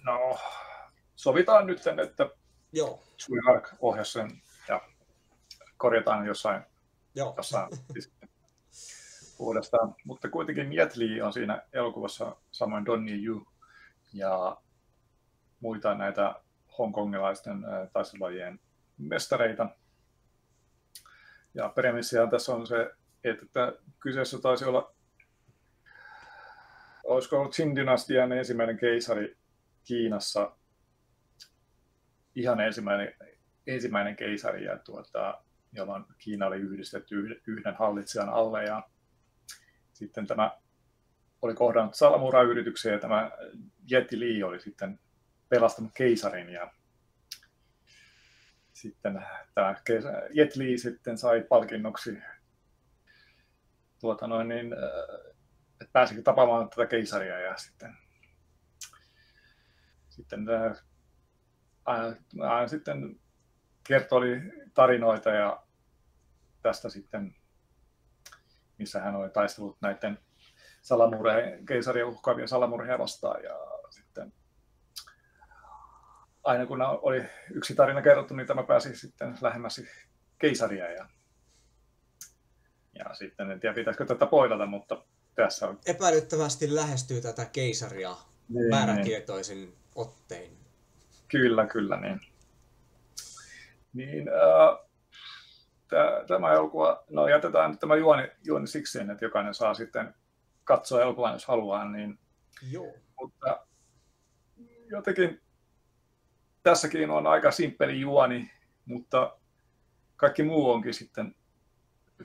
No, sovitaan nyt, että Tsui Hark ohjasi sen ja korjataan jossain uudestaan. Mutta kuitenkin Jet Li on siinä elokuvassa, samoin Donnie Yu ja muita näitä hongkongilaisten taistelulajien mestareita. Ja premissihan tässä on se, että kyseessä taisi olla, olisiko ollut Qing-dynastian ensimmäinen keisari Kiinassa, ihan ensimmäinen keisari, ja jolloin Kiina oli yhdistetty yhden hallitsijan alle, ja sitten tämä oli kohdannut salamurayrityksiä, ja tämä Jet Li oli sitten pelastanut keisarin, ja sitten tämä Jet Li sitten sai palkinnoksi, että pääsikin tapaamaan tätä keisaria, ja sitten aina sitten kertoi tarinoita ja tästä sitten, missä hän oli taistellut näiden keisaria uhkaavia salamurheja vastaan. Ja sitten aina kun oli yksi tarina kerrottu, niin tämä pääsi sitten lähemmäsi keisaria. Ja sitten en tiedä, pitäisikö tätä poilata, mutta tässä on. Epäilyttävästi lähestyy tätä keisaria määrätietoisin ottein. Kyllä, niin. Tämä elokuva, no jätetään nyt tämä juoni siksi, että jokainen saa sitten katsoa elokuvan, jos haluaa, niin. Joo. Mutta jotenkin tässäkin on aika simppeli juoni, mutta kaikki muu onkin sitten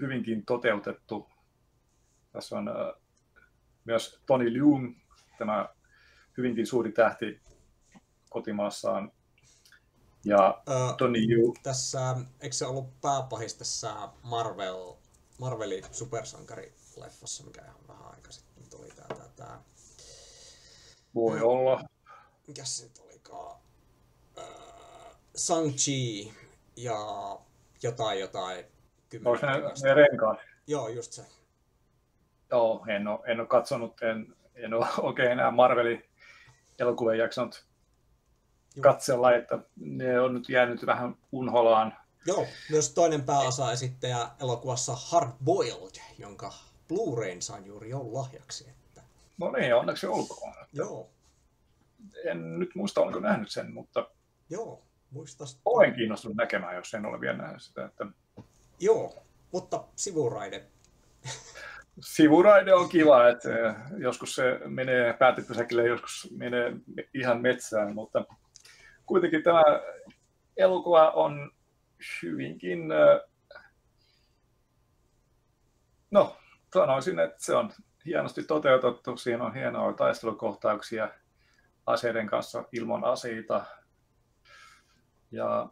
hyvinkin toteutettu. Tässä on myös Tony Leung, tämä hyvinkin suuri tähti kotimaassaan. Ja Tony Yu. Tässä, eikö se ollut pääpahis tässä Marvelin supersankarileffassa, mikä ihan vähän aika sitten tuli tää. Voi olla. Mikäs se nyt olikaan? Shang-Chi ja jotain. Onko ne renkaat? Joo, just se. Joo, en ole katsonut, en ole oikein enää Marvelin elokuvia jaksanut katsella, että ne on nyt jäänyt vähän unholaan. Joo, myös toinen pääosaesittäjä elokuvassa Hard Boiled, jonka Blu-rayn sain juuri joululahjaksi. Että. No niin, onneksi olkoon. Joo. En nyt muista, olenko nähnyt sen, mutta joo, muistas. Olen kiinnostunut näkemään, jos en ole vielä nähnyt sitä. Että. Joo, mutta sivuraide. Sivuraide on kiva, että joskus se menee päätepysäkille, joskus menee ihan metsään, mutta kuitenkin tämä elokuva on hyvinkin, no sanoisin, että se on hienosti toteutettu, siinä on hienoja taistelukohtauksia aseiden kanssa ilman aseita ja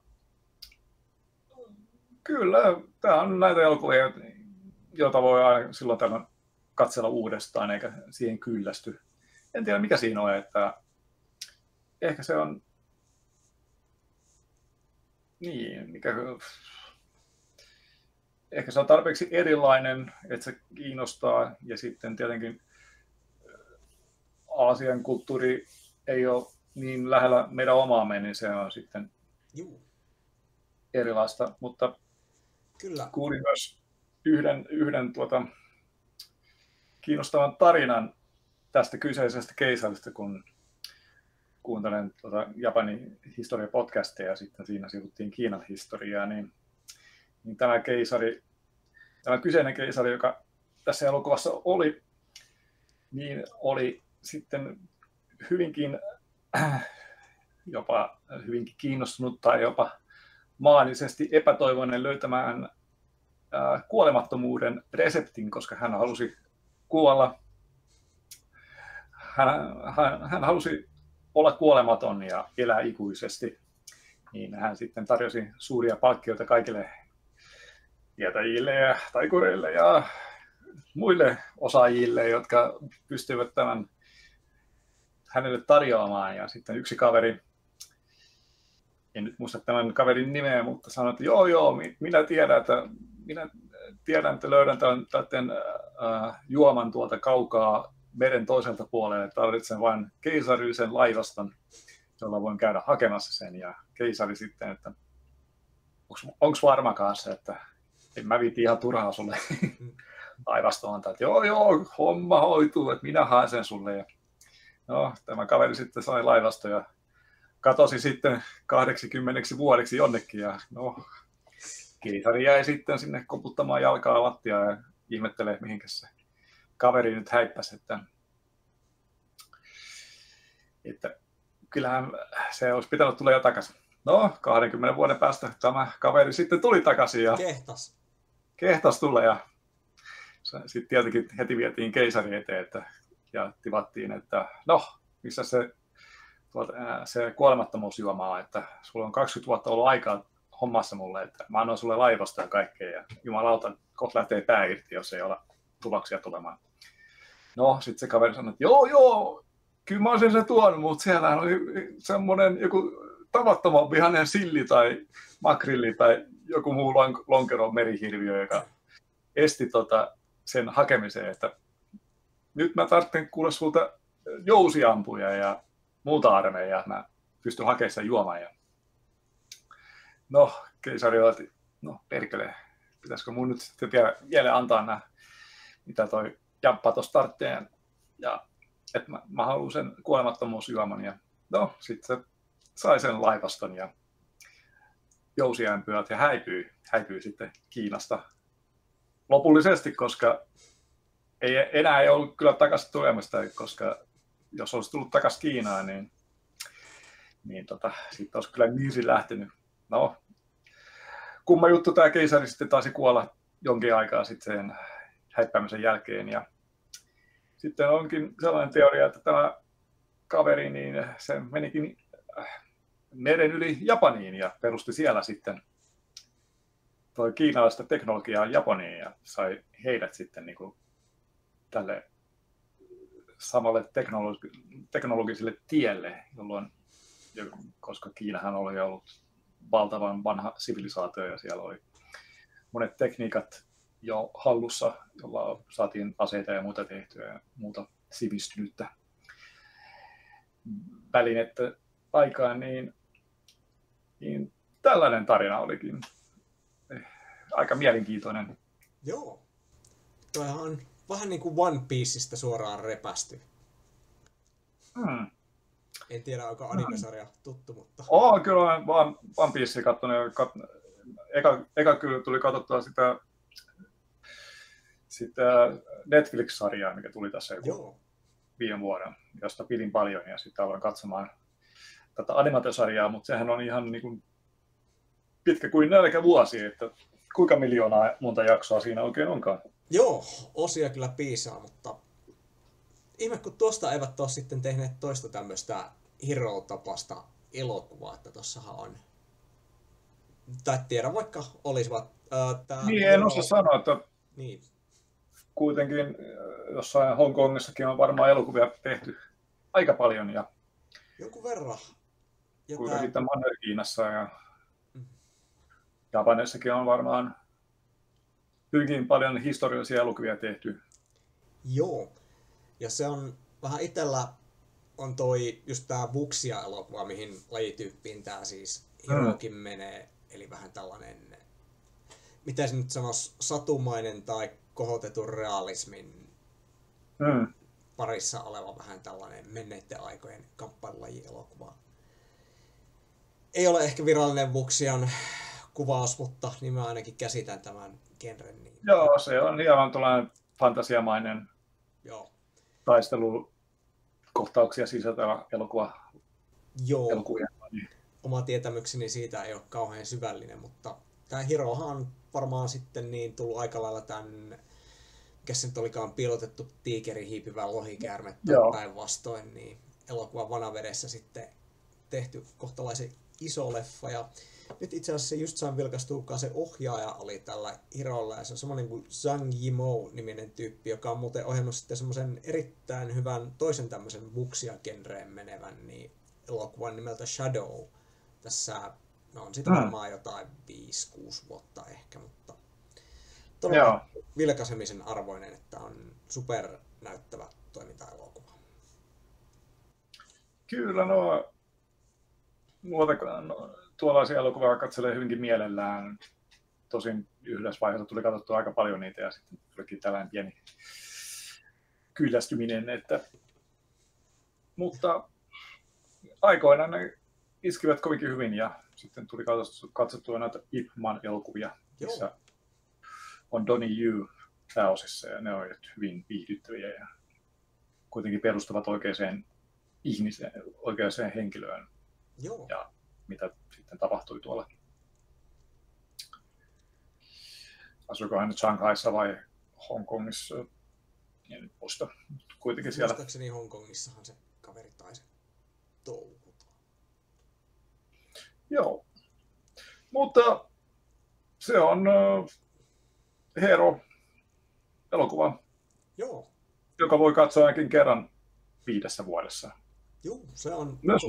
kyllä tämä on näitä elokuvia, joita voi aina silloin tällöin katsella uudestaan eikä siihen kyllästy. En tiedä mikä siinä on, että ehkä se on ehkä se on tarpeeksi erilainen, että se kiinnostaa ja sitten tietenkin Aasian kulttuuri ei ole niin lähellä meidän omaamme, niin se on sitten erilaista, mutta kyllä. Kuulin myös yhden kiinnostavan tarinan tästä kyseisestä keisarista, kun kuuntelen Japanin historiapodcastia ja sitten siinä sivuttiin Kiinan historiaa, niin tämä kyseinen keisari, joka tässä elokuvassa oli, niin oli sitten jopa hyvinkin kiinnostunut tai jopa maanisesti epätoivoinen löytämään kuolemattomuuden reseptin, koska hän halusi kuolla. Hän halusi olla kuolematon ja elää ikuisesti. Niin hän sitten tarjosi suuria palkkioita kaikille tietäjille ja taikureille ja muille osaajille, jotka pystyivät tämän hänelle tarjoamaan. Ja sitten yksi kaveri, en nyt muista tämän kaverin nimeä, mutta sanoi, että joo, minä tiedän, että löydän tämän juoman tuolta kaukaa meren toiselta puolelle. Tarvitsen vain keisarillisen laivaston, jolla voin käydä hakemassa sen. Ja keisari sitten, että onko varma kanssa, että en mä viitti ihan turhaa sulle laivastoon antaa, että joo, homma hoituu, että minä haen sen sulle. Ja no, tämä kaveri sitten sai laivasto ja katosi sitten 80 vuodeksi jonnekin. Ja no, keisari jäi sitten sinne koputtamaan jalkaa lattiaa ja ihmettelee, mihinkä se kaveri nyt häippäsi. Että kyllähän se olisi pitänyt tulla jo takaisin. No, 20 vuoden päästä tämä kaveri sitten tuli takaisin ja kehtas tulla ja sitten tietenkin heti vietiin keisari eteen ja tivattiin, että no, missä se kuolemattomuusjuoma on, että sulla on 20 vuotta ollut aikaa hommassa mulle, että mä annoin sulle laivosta ja kaikkea ja jumalauta, kohta lähtee pää irti, jos ei ole tuloksia tulemaan. No, sitten se kaveri sanoi, että joo, kyllä mä olisin se tuonut, mutta siellä oli semmoinen joku tavattoman vihainen silli tai makrilli tai joku muu lonkeron merihirviö, joka esti sen hakemiseen, että nyt mä tarvitsen kuulla sulta jousiampuja ja muuta armeijaa, että mä pystyn hakemaan sen juomaan. Ja no, keisari oli, no perkele, pitäisikö mun nyt sitten vielä antaa nämä, mitä toi jamppa tuossa tarvitsee, ja että mä haluan sen kuolemattomuusjuoman. Ja no, sitten se sai sen laivaston ja jousiämpyät ja häipyi sitten Kiinasta lopullisesti, koska enää ei ollut kyllä takaisin tulemasta, koska jos olisi tullut takaisin Kiinaan, niin siitä olisi kyllä niisi lähtenyt. No, kumma juttu, tämä keisari sitten taisi kuolla jonkin aikaa sitten sen häippäämisen jälkeen. Ja sitten onkin sellainen teoria, että tämä kaveri, niin se menikin meren yli Japaniin ja perusti siellä sitten toi kiinalaista teknologiaa Japaniin ja sai heidät sitten niin kuin tälle samalle teknologiselle tielle, jolloin, koska Kiinahan oli ollut valtavan vanha sivilisaatio ja siellä oli monet tekniikat jo hallussa, jolla saatiin aseita ja muuta tehtyä ja muuta sivistynyttä välinettä aikaan, niin tällainen tarina olikin aika mielenkiintoinen. Joo. Toihan on vähän niin kuin One Pieceistä suoraan repästy. En tiedä, onko animesarja tuttu, mutta... Kyllä olen vaan One Piecea katsonut. Eka kyllä tuli katsottua sitä Netflix-sarjaa, mikä tuli tässä joku viime vuoden, josta pidin paljon, ja sitten aloin katsomaan tätä animaatiosarjaa, mutta sehän on ihan niin kuin pitkä kuin nälkävuosi, että kuinka miljoonaa monta jaksoa siinä oikein onkaan. Joo, osia kyllä piisaa, mutta ihme kun tuosta eivät ole sitten tehneet toista tämmöistä Hero-tapasta elokuvaa, että tossahan on, tai tiedä vaikka olisivat... Niin, en osaa sanoa, että niin. Kuitenkin jossain Hongkongissakin on varmaan elokuvia tehty aika paljon. Ja jonkun verran. kuinka sitten Manner-Kiinassa ja Japanissakin on varmaan hyvinkin paljon historiallisia elokuvia tehty. Joo. Ja se on vähän itsellä on toi just tää Wuxia-elokuva, mihin lajityyppiin tää siis Herokin menee. Eli vähän tällainen, mitä se nyt sanoisi, satumainen tai kohotetun realismin parissa oleva vähän tällainen menneiden aikojen kamppailulaji-elokuva. Ei ole ehkä virallinen Wuxian kuvaus, mutta niin mä ainakin käsitän tämän genren. Niin... Joo, se on hieman tällainen fantasiamainen taistelukohtauksia sisältävä elokuva. Joo, oma tietämykseni siitä ei ole kauhean syvällinen, mutta tämä Herohan on varmaan sitten niin tullut aika lailla tämän, mikä se nyt olikaan, piilotettu tiikeri, hiipivä lohikäärme tai päinvastoin, niin elokuvan vanavedessä sitten tehty kohtalaisen iso leffa. Ja nyt itse asiassa just sain vilkastuukaan se ohjaaja oli tällä Herolla, ja se on semmoinen kuin Zhang Yimou-niminen tyyppi, joka on muuten ohjannut sitten semmoisen erittäin hyvän toisen tämmöisen Wuxia-genreen menevän niin elokuvan nimeltä Shadow. Tässä on sitä varmaan jotain 5-6 vuotta ehkä, mutta todella vilkaisemisen arvoinen, että on supernäyttävä toiminta-elokuva. Kyllä, tuollaisia elokuvia katselee hyvinkin mielellään. Tosin yhdessä vaiheessa tuli katsottua aika paljon niitä ja sitten tulikin tällainen pieni kyllästyminen. Mutta aikoinaan ne iskivät kovinkin hyvin ja sitten tuli katsottua näitä Ip Man-elokuvia, missä on Donnie Yu pääosissa ja ne on hyvin viihdyttäviä ja kuitenkin perustuvat oikeaan ihmiseen, oikeaan henkilöön. Joo. Ja mitä sitten tapahtui tuolla. Asuiko hän nyt Shanghaissa vai Hongkongissa? En nyt muista. Kuitenkin siellä. Muistaakseni Hongkongissahan se kaveri taisi touhuta. Joo. Mutta se on Hero-elokuva, joka voi katsoa ainakin kerran 5 vuodessa. Joo, se on myös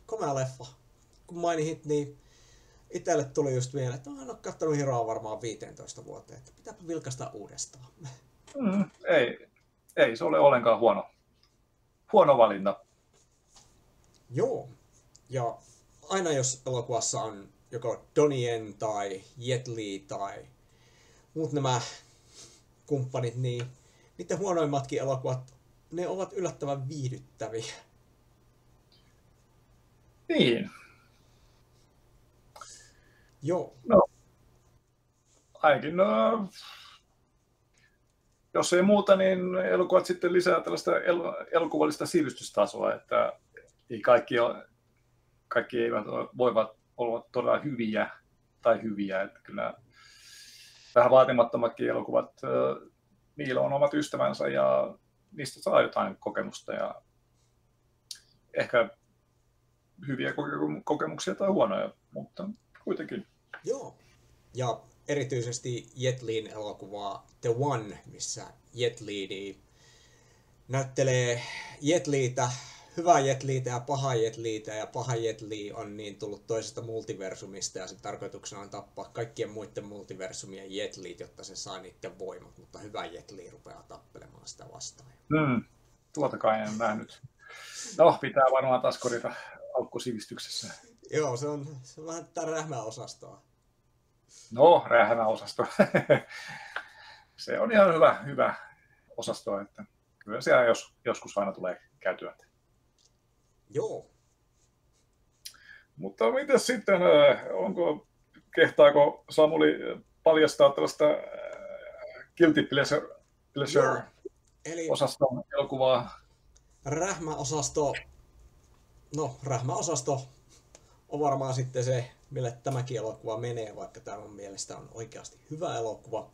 komea leffa. kun mainit, niin itselle tuli just vielä, että en ole katsonut Heroa varmaan 15 vuoteen, että pitääpä vilkaista uudestaan. Ei se ole ollenkaan huono valinta. Joo, ja aina jos elokuvassa on joko Donnie Yen tai Jet Li tai muut nämä kumppanit, niin niiden huonoimmatkin elokuvat, ne ovat yllättävän viihdyttäviä. Niin. Joo. No, ainakin jos ei muuta, niin elokuvat sitten lisää tällaista elokuvallista sivistystasoa, että ei kaikki eivät voivat olla todella hyviä, että kyllä vähän vaatimattomatkin elokuvat, niillä on omat ystävänsä ja niistä saa jotain kokemusta ja ehkä hyviä kokemuksia tai huonoja, mutta kuitenkin. Joo, ja erityisesti Jet Lin elokuvaa The One, missä Jet Li näyttelee Jet Liitä, hyvää Jet Liitä ja paha Jet Liitä, ja paha Jet Li on niin tullut toisesta multiversumista, ja sen tarkoituksena on tappaa kaikkien muiden multiversumien Jet Liit, jotta se saa niiden voimat, mutta hyvä Jet Li rupeaa tappelemaan sitä vastaan. Tuota kai en nähnyt. No, pitää varmaan taas korjata aukko-sivistyksessä. Joo, se on vähän tätä rähmäosastoa. No, rähmäosasto. Se on ihan hyvä osasto, että kyllä siellä joskus aina tulee käytyä. Joo. Mutta miten sitten, kehtaako Samuli paljastaa tällaista guilty pleasure-osaston elokuvaa? Rähmäosasto on varmaan sitten se, mille tämäkin elokuva menee, vaikka tämä mun mielestä on oikeasti hyvä elokuva.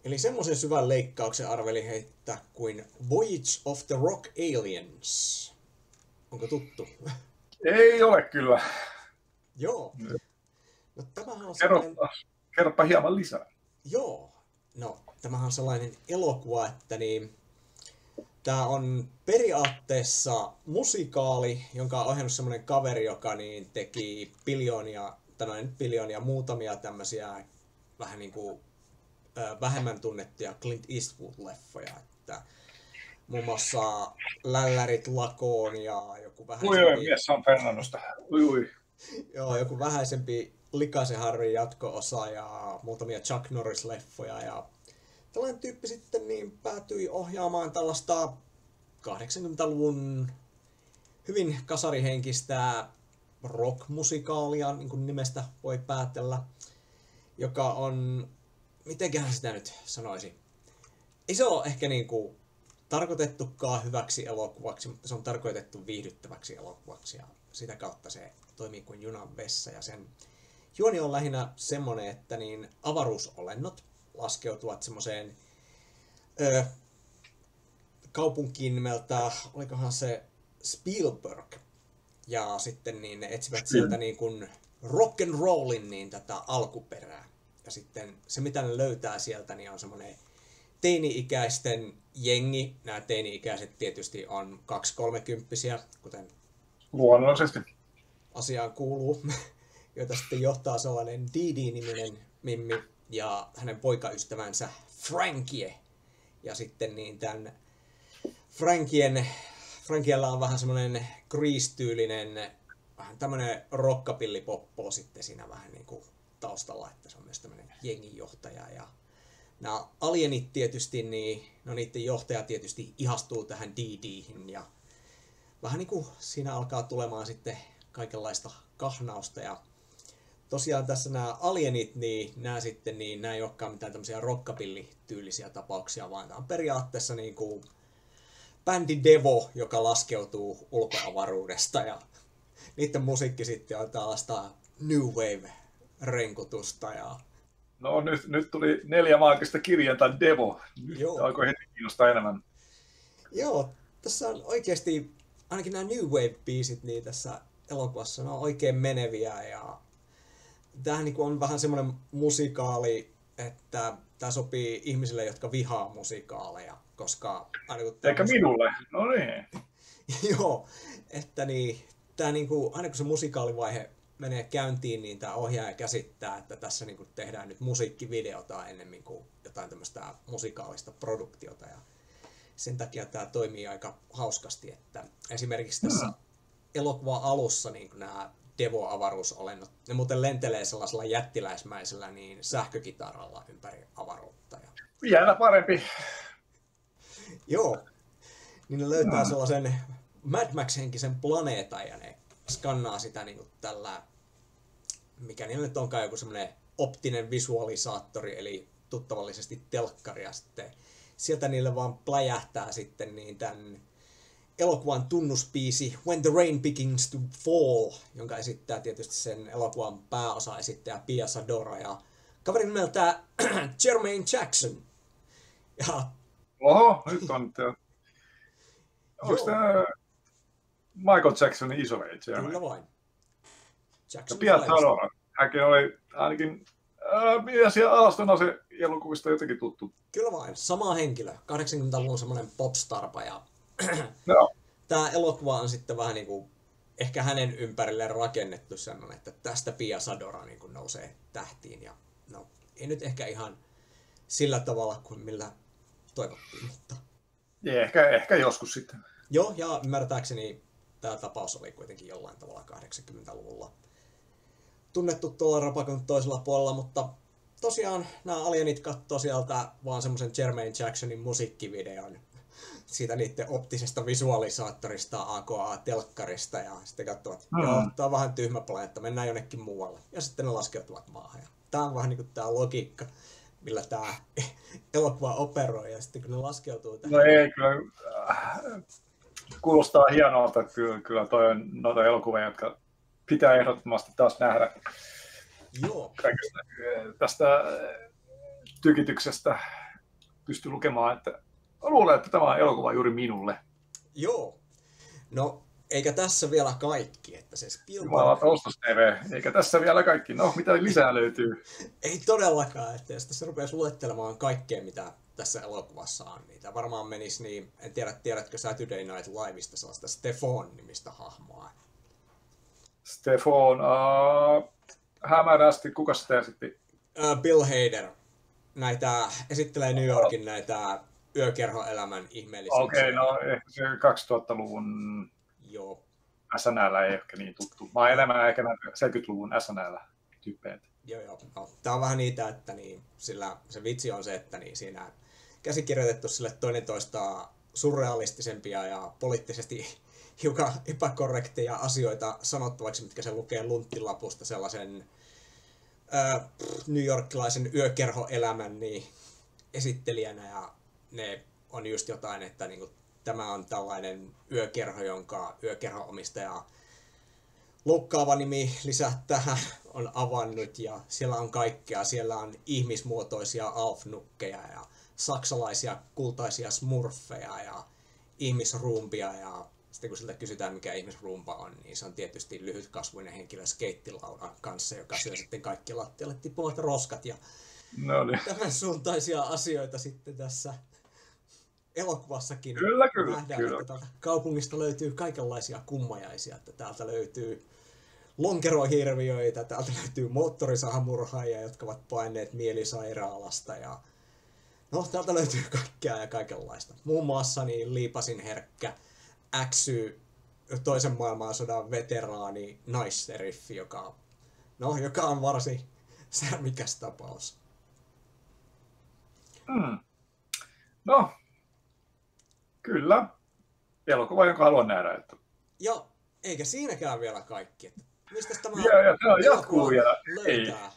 Eli semmoisen syvän leikkauksen arvelin heittää kuin Voyage of the Rock Aliens. Onko tuttu? Ei ole kyllä. Joo. No, tämähän on Kerropa hieman lisää. Joo. No, tämähän on sellainen elokuva, että tämä on periaatteessa musikaali, jonka on ohjannut semmoinen kaveri, joka teki muutamia tämmöisiä vähän niin kuin vähemmän tunnettuja Clint Eastwood-leffoja. Että muun muassa Lällärit lakoon ja joku vähäisempi... mies San Fernandosta. Joo, joku vähäisempi Likaisen Harvin jatko-osa ja muutamia Chuck Norris-leffoja. Ja tällainen tyyppi sitten päätyi ohjaamaan tällaista 80-luvun hyvin kasarihenkistä rock-musikaalia, niin kuin nimestä voi päätellä, joka on, mitenköhän sitä nyt sanoisi, ei se ole ehkä tarkoitettukaan hyväksi elokuvaksi, mutta se on tarkoitettu viihdyttäväksi elokuvaksi ja sitä kautta se toimii kuin junan vessa ja sen juoni on lähinnä semmoinen, että avaruusolennot laskeutuvat semmoiseen kaupunkiin nimeltä, olikohan se Spielberg, ja sitten ne etsivät sieltä rock and rollin tätä alkuperää. Ja sitten se mitä ne löytää sieltä on semmoinen teini-ikäisten jengi. Nämä teini-ikäiset tietysti on 2-30-vuotiaita, kuten luonnollisesti asiaan kuuluu, joita sitten johtaa sellainen Didi-niminen mimmi ja hänen poikaystävänsä Frankie. Ja sitten tämän Frankiella on vähän semmoinen Grease-tyylinen, vähän tämmöinen rockapillipoppo sitten siinä vähän taustalla, että se on myös tämmöinen jenginjohtaja. Ja nämä alienit tietysti, niiden johtaja tietysti ihastuu tähän Didihin ja vähän siinä alkaa tulemaan sitten kaikenlaista kahnausta. Ja tosiaan tässä nämä alienit, nämä sitten, nämä ei olekaan mitään tämmöisiä rockabilly-tyylisiä tapauksia, vaan tämä on periaatteessa bändi Devo, joka laskeutuu ulkoavaruudesta ja niiden musiikki sitten on tällaista New Wave-renkutusta. Ja... No nyt tuli 4 maagista kirjainta Devo. Nyt alkoi heti kiinnostaa enemmän. Joo, tässä on oikeasti, ainakin nämä New Wave-biisit tässä elokuvassa, ne on oikein meneviä ja tämähän on vähän semmoinen musikaali, että tämä sopii ihmisille, jotka vihaa musikaaleja, koska... Eikä minulle, no niin. Joo, että tää niinku, aina kun se musikaalivaihe menee käyntiin, niin tämä ohjaaja käsittää, että tässä niinku tehdään nyt musiikkivideota ennemmin kuin jotain tämmöistä musikaalista produktiota. Ja sen takia tämä toimii aika hauskasti, että esimerkiksi tässä elokuvan alussa niin nämä Devo-avaruusolennot, ne muuten lentelee sellaisella jättiläismäisellä niin sähkökitaralla ympäri avaruutta. Ja... Vielä parempi. Joo, niin ne löytää sellaisen Mad Max-henkisen planeetan ja ne skannaa sitä niin kuin tällä, mikä niillä nyt onkaan joku semmoinen optinen visualisaattori, eli tuttavallisesti telkkari, ja sitten sieltä niille vaan pläjähtää sitten niin tämän elokuvan tunnuspiisi When the Rain Begins to Fall, jonka esittää tietysti sen elokuvan pääosaesittäjä Pia Zadora ja kaverin nimeltä Jermaine Jackson. Ja... Oho, nyt on... Onko tämä Michael Jacksonin isoveitsi? Kyllä vain. Jackson Pia Zadora. Hänkin oli ainakin siellä alastona se elokuvista jotenkin tuttu. Kyllä vain, sama henkilö. 80-luvun semmoinen popstarpa ja no. Tämä elokuva on sitten vähän niin kuin ehkä hänen ympärilleen rakennettu semmoinen, että tästä Pia Zadora niin kuin nousee tähtiin ja no ei nyt ehkä ihan sillä tavalla kuin millä toivottiin, mutta... Ehkä joskus sitten. Joo, ja ymmärtääkseni tämä tapaus oli kuitenkin jollain tavalla 80-luvulla tunnettu tuolla rapakon toisella puolella, mutta tosiaan nämä alienit katsoo sieltä vaan semmoisen Jermaine Jacksonin musiikkivideon siitä niiden optisesta visualisaattorista AKA-telkkarista ja sitten katsovat, joo, tää on vähän tyhmä planeetta, mennään jonnekin muualle. Ja sitten ne laskeutuvat maahan. Ja tää on vähän niin kuin tää logiikka, millä tää elokuva operoi ja sitten kun ne laskeutuu tähän... No ei, kyllä kuulostaa hienolta, kyllä toi on noita elokuvia, jotka pitää ehdottomasti taas nähdä. Joo. Kaikesta tästä tykityksestä pystyy lukemaan, että luulen, että tämä on elokuva juuri minulle. Joo. No, eikä tässä vielä kaikki, että se Spielberg... Jumala, ostos-TV. Eikä tässä vielä kaikki. No, mitä lisää löytyy? Ei todellakaan, että jos tässä rupeaisi luettelemaan kaikkea, mitä tässä elokuvassa on, niitä varmaan menisi niin, en tiedä, tiedätkö Saturday Night Liveista sellaista Stefan-nimistä hahmoa? Stefan, hämärästi, kuka sitä esitti? Bill Hader. Näitä esittelee New Yorkin näitä yökerhoelämän ihmeellisiä. Okei, no ehkä se 2000-luvun Joo. SNL ei ehkä niin tuttu. Mä oon enemmän ehkä 70-luvun SNL-tyyppejä. Joo. No, tää on vähän niitä, että niin, sillä se vitsi on se, että niin, siinä käsikirjoitettu sille toinen toista surrealistisempia ja poliittisesti hiukan epäkorrekteja asioita sanottavaksi, mitkä se lukee lunttilapusta sellaisen New Yorkilaisen yökerhoelämän niin esittelijänä ja ne on just jotain, että niin kuin, tämä on tällainen yökerho, jonka yökerho-omistaja loukkaava nimi lisää tähän on avannut ja siellä on kaikkea. Siellä on ihmismuotoisia alfnukkeja ja saksalaisia kultaisia smurfeja ja ihmisruumpia ja sitten kun siltä kysytään mikä ihmisrumpa on, niin se on tietysti lyhytkasvuinen henkilö skeittilaudan kanssa, joka syö sitten kaikki lattialle tippuvat roskat ja tämän suuntaisia asioita sitten tässä elokuvassakin nähdään, kyllä. että täältä kaupungista löytyy kaikenlaisia kummajaisia, että täältä löytyy lonkerohirviöitä, täältä löytyy moottorisahamurhaajia, jotka ovat paineet mielisairaalasta ja no täältä löytyy kaikkea ja kaikenlaista. Muun muassa niin liipasin herkkä XY toisen maailmansodan veteraani naisseriffi, joka on varsin särmikäs tapaus. No, kyllä. Elokuva, jonka haluan nähdä. Että... Ja eikä siinäkään vielä kaikki. Että mistä tämä jatkuu vielä. löytää? Ei.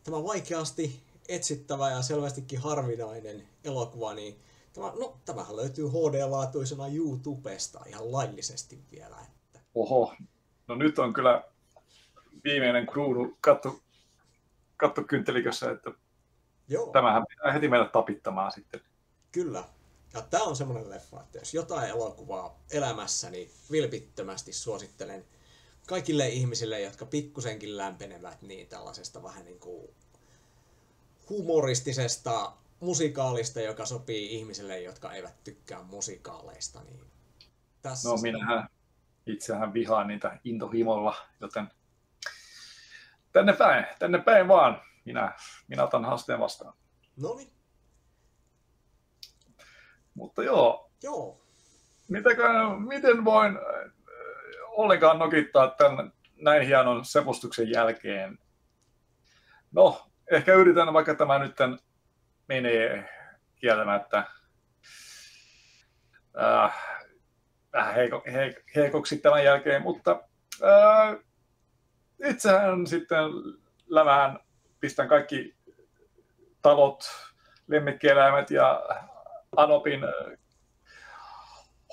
Tämä vaikeasti etsittävä ja selvästikin harvinainen elokuva, niin tämähän löytyy HD-laatuisena YouTubesta ihan laillisesti vielä. Että... Oho, no nyt on kyllä viimeinen kruunu katto kynttelikössä, että joo. Tämähän pitää heti mennä tapittamaan sitten. Kyllä. Ja tämä on semmoinen leffa, että jos jotain elokuvaa elämässäni niin vilpittömästi suosittelen kaikille ihmisille, jotka pikkusenkin lämpenevät niin tällaisesta vähän niin kuin humoristisesta musikaalista, joka sopii ihmisille, jotka eivät tykkää musikaaleista. Niin tässä no itsehän vihaan niitä intohimolla, joten tänne päin vaan. Minä otan haasteen vastaan. Noniin. Mutta joo. Joo. Miten voin ollenkaan nokittaa tämän näin hienon sepustuksen jälkeen? No, ehkä yritän, vaikka tämä nyt menee kieltämättä vähän heikoksi tämän jälkeen, mutta itsehän sitten lämään pistän kaikki talot, lemmikkieläimet ja Anopin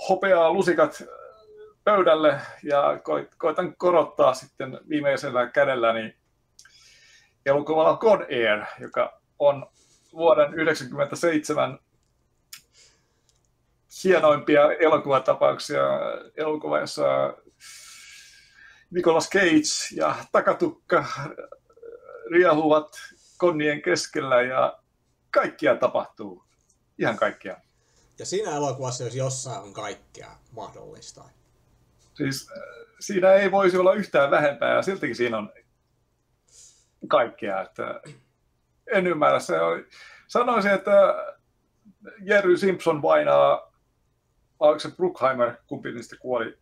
hopeaa lusikat pöydälle ja koitan korottaa sitten viimeisellä kädelläni elokuvalla Con Air, joka on vuoden 1997 hienoimpia elokuvatapauksia. Elokuva, jossa Nicolas Cage ja Takatukka riehuvat konnien keskellä ja kaikkia tapahtuu. Ihan kaikkia. Ja siinä elokuvassa, jos jossain on kaikkea mahdollista. Siis siinä ei voisi olla yhtään vähempää ja siltikin siinä on kaikkea. Että en ymmärrä. Sanoisin, että Jerry Simpson vainaa, oliko se Bruckheimer, kumpi niistä kuoli?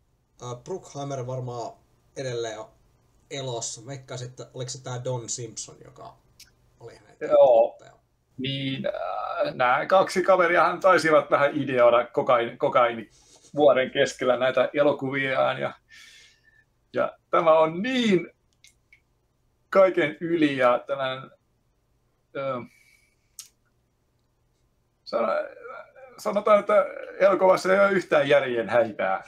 Bruckheimer varmaan edelleen on elossa. Veikkaisin, että oliko se tämä Don Simpson, joka oli hänen tuottaja. Niin, nämä kaksi kaveriahan taisivat vähän ideoida kokaini vuoden keskellä näitä elokuviaan. Ja tämä on niin kaiken yli ja tällainen sanotaan, että elokuvassa ei ole yhtään järjen häipää.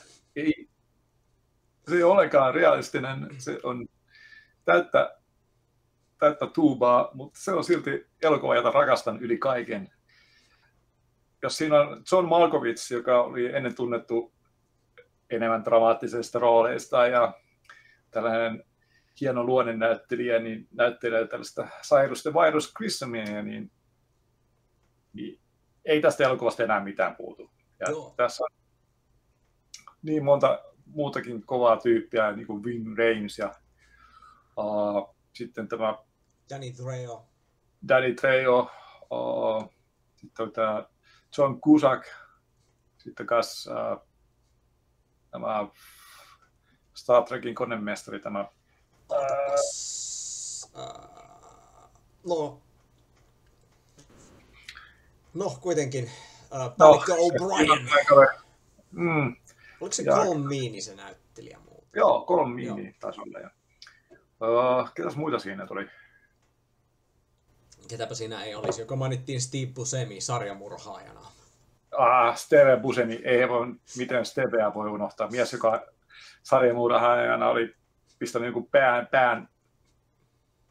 Se ei ole ollenkaan realistinen, se on täyttä tuubaa, mutta se on silti elokuva, jota rakastan yli kaiken. Jos siinä on John Malkovich, joka oli ennen tunnettu enemmän dramaattisesta rooleista ja tällainen hieno luonnennäyttelijä, niin näyttelee tällaista Cyrus the Virus Grissomia, niin ei tästä elokuvasta enää mitään puutu. Ja tässä on niin monta muutakin kovaa tyyppiä, niin kuin Ving Rhames ja sitten tämä Danny Trejo, sitten on tämä John Cusack, sitten myös tämä Star Trekin konemestari, tämä kuitenkin päällikkö O'Brien. Oliko se Colm Meaney se näyttelijä muuta? Joo, Colm Meaney taisi olla. Ketäs muita siinä tuli? Ketäpä siinä ei olisi, joka mainittiin Steve Buscemi sarjamurhaajana. Steve Buscemi, ei voi, miten Steveä voi unohtaa. Mies, joka sarjamurhaajana oli pistänyt jonkun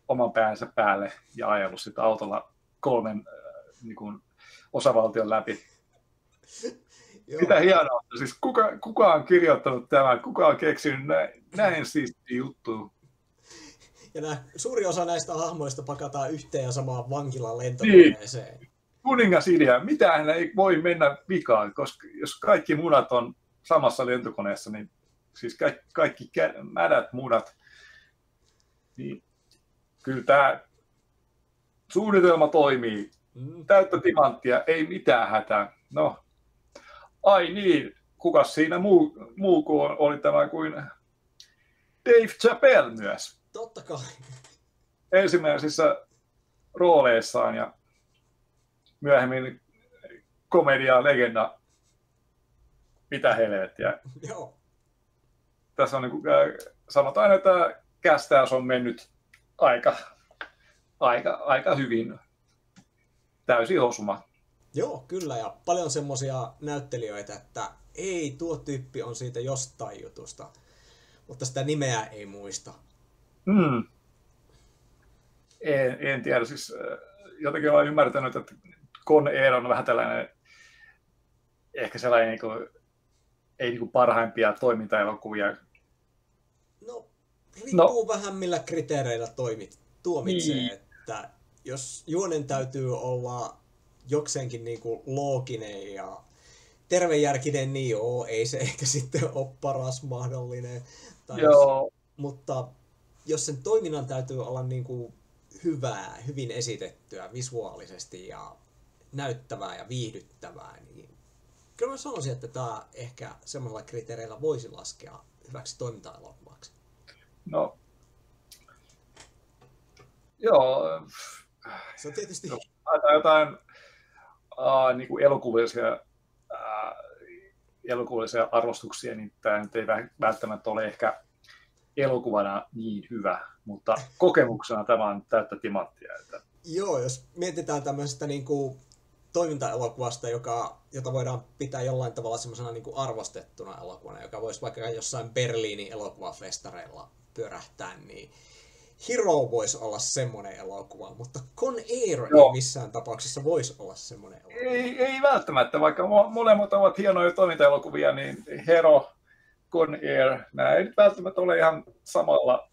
oman päänsä päälle ja ajellut sitä autolla 3 niin kuin, osavaltion läpi. Mitä hienoa. Siis kuka on kirjoittanut tämän? Kuka on keksinyt näin siistiä juttua? Ja suuri osa näistä hahmoista pakataan yhteen ja samaan vankilan lentokoneeseen. Niin. Kuningas idea. Mitään ei voi mennä vikaan, koska jos kaikki munat on samassa lentokoneessa, niin siis kaikki mädät munat, niin kyllä tämä suunnitelma toimii. Täyttä timanttia, ei mitään hätää. No, ai niin, kukas siinä muu kuin oli tämä kuin Dave Chappelle myös. Totta kai. Ensimmäisissä rooleissaan ja myöhemmin komedia-legenda. Mitä helvettiä. Joo. Tässä on niin kuin, sanotaan, että kästäys on mennyt aika hyvin. Täysin osuma. Joo, kyllä. Ja paljon semmoisia näyttelijöitä, että ei, tuo tyyppi on siitä jostain jutusta, mutta sitä nimeä ei muista. En tiedä. Siis, jotenkin olen ymmärtänyt, että Con Air on vähän tällainen, ehkä sellainen niin kuin, ei niin kuin parhaimpia toimintaelokuvia. No, riippuu vähän millä kriteereillä tuomitsee, niin. Että jos juonen täytyy olla jokseenkin niin kuin looginen ja tervejärkinen, niin joo, ei se ehkä sitten ole paras mahdollinen. Tai jos, Joo, mutta jos sen toiminnan täytyy olla niin kuin hyvää, hyvin esitettyä visuaalisesti ja näyttävää ja viihdyttävää, niin kyllä mä sanoisin, että tämä ehkä semmoisella kriteereillä voisi laskea hyväksi toiminta-elokuvaksi. no, joo, Se on tietysti... jos ajatellaan jotain niin kuin elokuvallisia arvostuksia, niin tämä nyt ei välttämättä ole ehkä elokuvana niin hyvä, mutta kokemuksena tämä on täyttä timanttia. Että... Joo, jos mietitään tämmöisestä niin kuin toimintaelokuvasta, jota voidaan pitää jollain tavalla semmoisena niin kuin arvostettuna elokuvana, joka voisi vaikka jossain Berliinin elokuvafestareilla pyörähtää, niin Hero voisi olla semmoinen elokuva, mutta Con Air ei missään tapauksessa voisi olla semmoinen elokuva. Ei välttämättä, vaikka molemmat ovat hienoja toimintaelokuvia, niin Hero, Con Air, nämä ei nyt välttämättä ole ihan samalla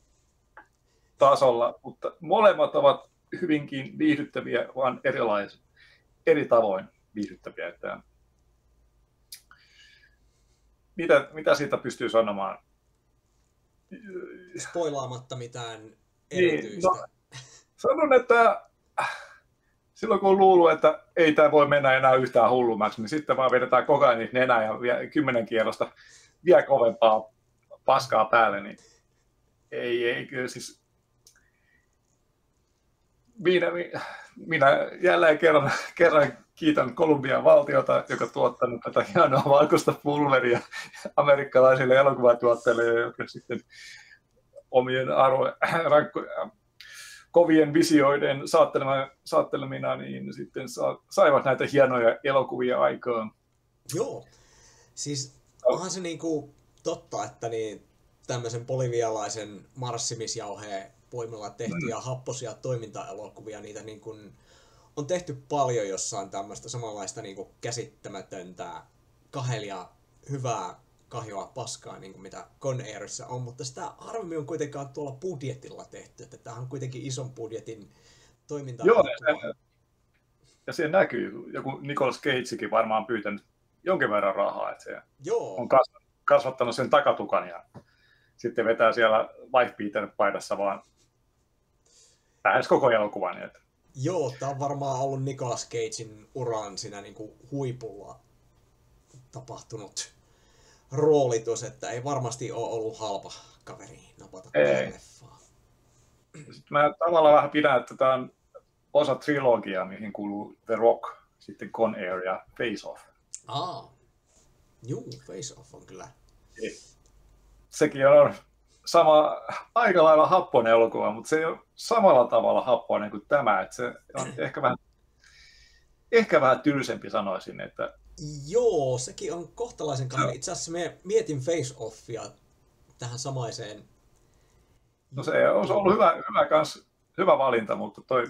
tasolla, mutta molemmat ovat hyvinkin viihdyttäviä, vaan eri tavoin viihdyttäviä. Että mitä siitä pystyy sanomaan? Spoilaamatta mitään erityistä. Niin, no, sanon, että silloin kun on luullut, että ei tämä voi mennä enää yhtään hullummaksi, niin sitten vaan vedetään koko ajan niitä nenää ja 10 kierrosta vielä kovempaa paskaa päälle, niin ei kyllä siis... Minä jälleen kerran kiitän Kolumbian valtiota, joka on tuottanut tätä hienoa valkoista pulveria amerikkalaisille elokuvatuottajille, jotka sitten omien kovien visioiden saattelemina niin sitten saivat näitä hienoja elokuvia aikaan. Joo, siis onhan se niinku totta, että niin tämmöisen bolivialaisen marssimisjauheen voimilla tehtyjä happosia toimintaelokuvia, niitä niin kuin on tehty paljon jossain tämmöistä samanlaista niin kuin käsittämätöntä kahelia hyvää kahjoa paskaa, niin kuin mitä Con Airissa on, mutta sitä harvemmin on kuitenkaan tuolla budjetilla tehty, että tämä on kuitenkin ison budjetin toimintaelokuva. Joo, ja se näkyy. Joku Nicolas Cagekin varmaan pyytänyt jonkin verran rahaa, että se on kasvattanut sen takatukan ja sitten vetää siellä Wife Beater-paidassa vaan lähes koko elokuvan. Että... Joo, tämä on varmaan ollut Nicolas Cagein uran siinä niin kuin huipulla tapahtunut roolitus, että ei varmasti ole ollut halpa kaveri napata tähän leffaan. Sitten mä tavallaan vähän pidän, että tämä on osa trilogiaa, mihin kuuluu The Rock, sitten Con Air ja Face Off. Juu, Face Off on kyllä. Sekin on aika lailla happoinen elokuva, mutta se ei ole samalla tavalla happoinen kuin tämä. Että se on ehkä vähän tylsempi, sanoisin. Että... Joo, sekin on kohtalaisen kahdella. Itse asiassa me mietin Face Offia tähän samaiseen. No se on ollut hyvä valinta, mutta toi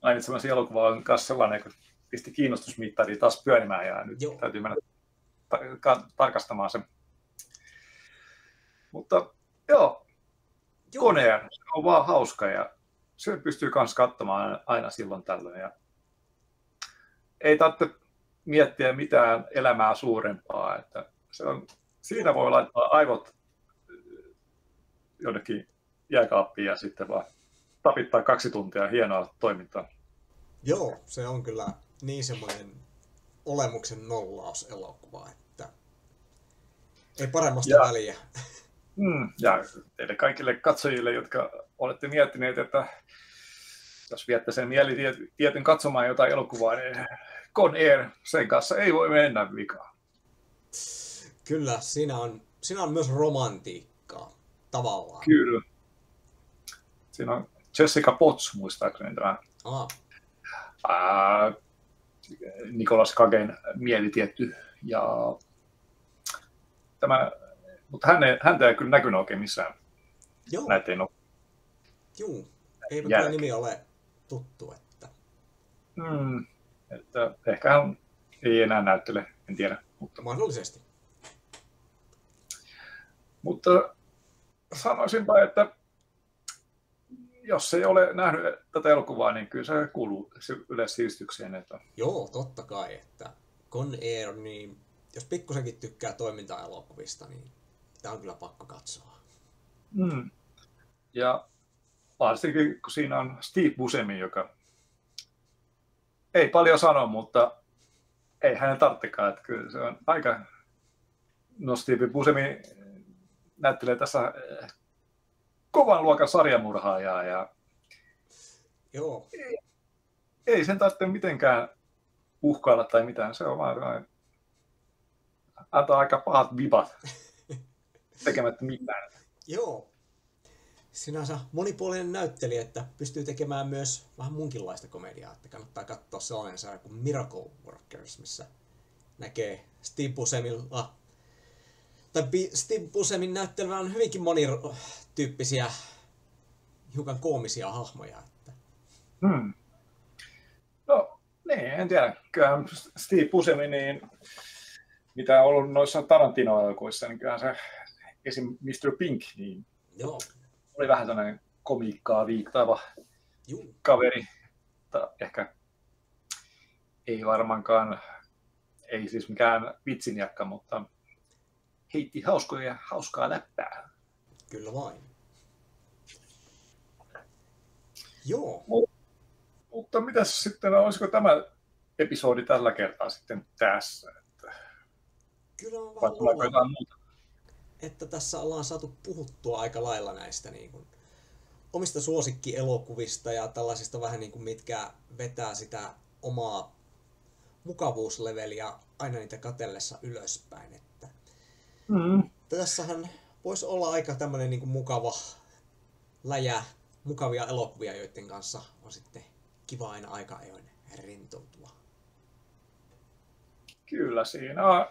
mainitsemasi elokuva on myös sellainen, kun pisti kiinnostusmittari taas pyörimään ja nyt täytyy mennä tarkastamaan sen. Mutta joo. Con Air, se on vaan hauska ja se pystyy myös katsomaan aina silloin tällöin. Ja ei tarvitse miettiä mitään elämää suurempaa. Että siinä voi laittaa aivot jonnekin jääkaappiin ja sitten vaan tapittaa 2 tuntia hienoa toimintaa. Joo, se on kyllä niin semmoinen olemuksen nollauselokuva, että ei paremmasta väliä. Ja teille kaikille katsojille, jotka olette miettineet, että jos viette sen mielitieten katsomaan jotain elokuvaa, niin Con Air, sen kanssa ei voi mennä vikaan. Kyllä, siinä on myös romantiikkaa tavallaan. Kyllä. Siinä on Jessica Potts, muistaakseni tämä Nicolas Cagen mielitietty. Ja mutta häntä ei kyllä näkynyt oikein missään. Joo. Näiden Juu, eipä kyllä nimi ole tuttu. Että ehkä hän ei enää näyttele, en tiedä. Mutta... Mahdollisesti. Mutta sanoisinpa, että jos ei ole nähnyt tätä elokuvaa, niin kyllä se kuuluu yleissivistykseen. Että... Joo, totta kai. Että Con Air, niin jos pikkusenkin tykkää toimintaelokuvista, niin tämä on kyllä pakko katsoa. Mm. Ja varsinkin kun siinä on Steve Buscemi, joka ei paljon sano, mutta ei hänen tarvitsekaan. Että kyllä se on aika... No Steve Buscemi näyttelee tässä kovan luokan sarjamurhaajaa ja Joo. Ei sen tarvitse mitenkään uhkailla tai mitään. Se on vaan antaa aika pahat vibat tekemättä mitään. Joo. Sinänsä monipuolinen näyttelijä, että pystyy tekemään myös vähän munkinlaista komediaa. Että kannattaa katsoa sellainen sarja kuin Miracle Workers, missä näkee Steve Buscemilla. Tai Steve Buscemin näyttelevän on hyvinkin monityyppisiä, hiukan koomisia hahmoja. Että... No, niin, en tiedä. Kyllähän Steve Buscemi, niin mitä on ollut noissa Tarantino-elokuvissa, niin kyllähän se esim. Mr. Pink, niin joo. Oli vähän sellainen komiikkaa viittaava kaveri. Ehkä ei varmaankaan, ei siis mikään vitsinjakka, mutta heitti hauskaa läppää. Kyllä vain. Joo. Mutta mitäs sitten, olisiko tämä episodi tällä kertaa sitten tässä? Kyllä on vähän luulla, että tässä ollaan saatu puhuttua aika lailla näistä niin kuin, omista suosikkielokuvista ja tällaisista vähän niin kuin, mitkä vetää sitä omaa mukavuusleveliä aina niitä katsellessa ylöspäin. Että tässähän voisi olla aika tämmöinen niin kuin mukava läjä, mukavia elokuvia, joiden kanssa on sitten kiva aina aika ajoin rentoutua. Kyllä siinä on.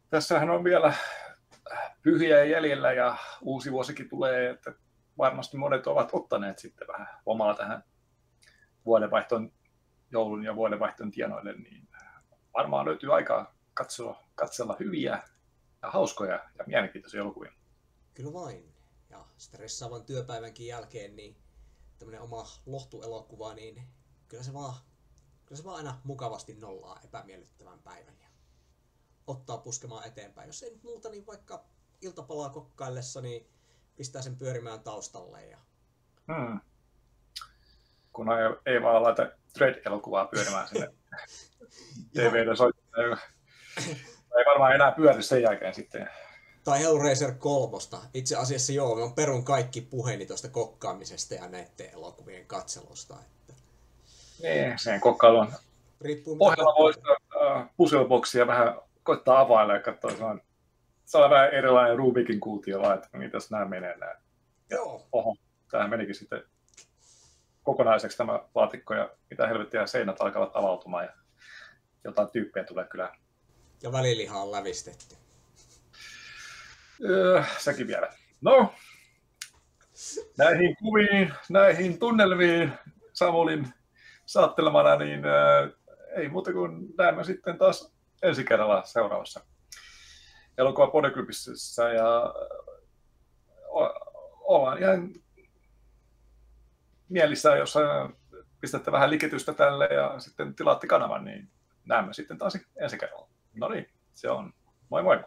Tässähän on vielä pyhiä jäljellä ja uusi vuosikin tulee, että varmasti monet ovat ottaneet sitten vähän lomaa tähän vuodenvaihton, joulun ja vuodenvaihton tienoille, niin varmaan löytyy aikaa katsella hyviä ja hauskoja ja mielenkiintoisia elokuvia. Kyllä vain. Ja stressaavan työpäivänkin jälkeen niin tämmöinen oma lohtuelokuva, niin kyllä se vaan aina mukavasti nollaa epämiellyttävän päivän ja ottaa puskemaan eteenpäin. Jos ei nyt muuta, niin vaikka iltapalaa kokkaillessa, niin pistää sen pyörimään taustalle. Ja... Kun ei vaan laita Dread-elokuvaa pyörimään sinne TV:llä soittaa, ei varmaan enää pyöri sen jälkeen sitten. Tai Hellraiser 3. Itse asiassa joo, mä perun kaikki puheeni tuosta kokkaamisesta ja näiden elokuvien katselusta. Että... Niin, sen kokkailun pohjalla voisi puzzleboxia vähän koittaa availla ja katsoa, se on vähän erilainen Rubikin kuutio vaan, että mitäs nämä menee nämä. Joo. Oho, tämähän menikin sitten kokonaiseksi tämä laatikko ja mitä helvettiä seinät alkavat avautumaan ja jotain tyyppejä tulee kyllä. Ja väliliha on lävistetty. Sekin vielä. No, näihin kuviin, näihin tunnelmiin Samulin saattelemana, niin ei muuta kuin näemme sitten taas ensi kerralla seuraavassa elokuva Podegrypissä ja ollaan ihan mielissä, jos pistätte vähän likitystä tälle ja sitten tilaatte kanavan, niin näemme sitten taas ensi kerralla. No niin, se on. Moi moi!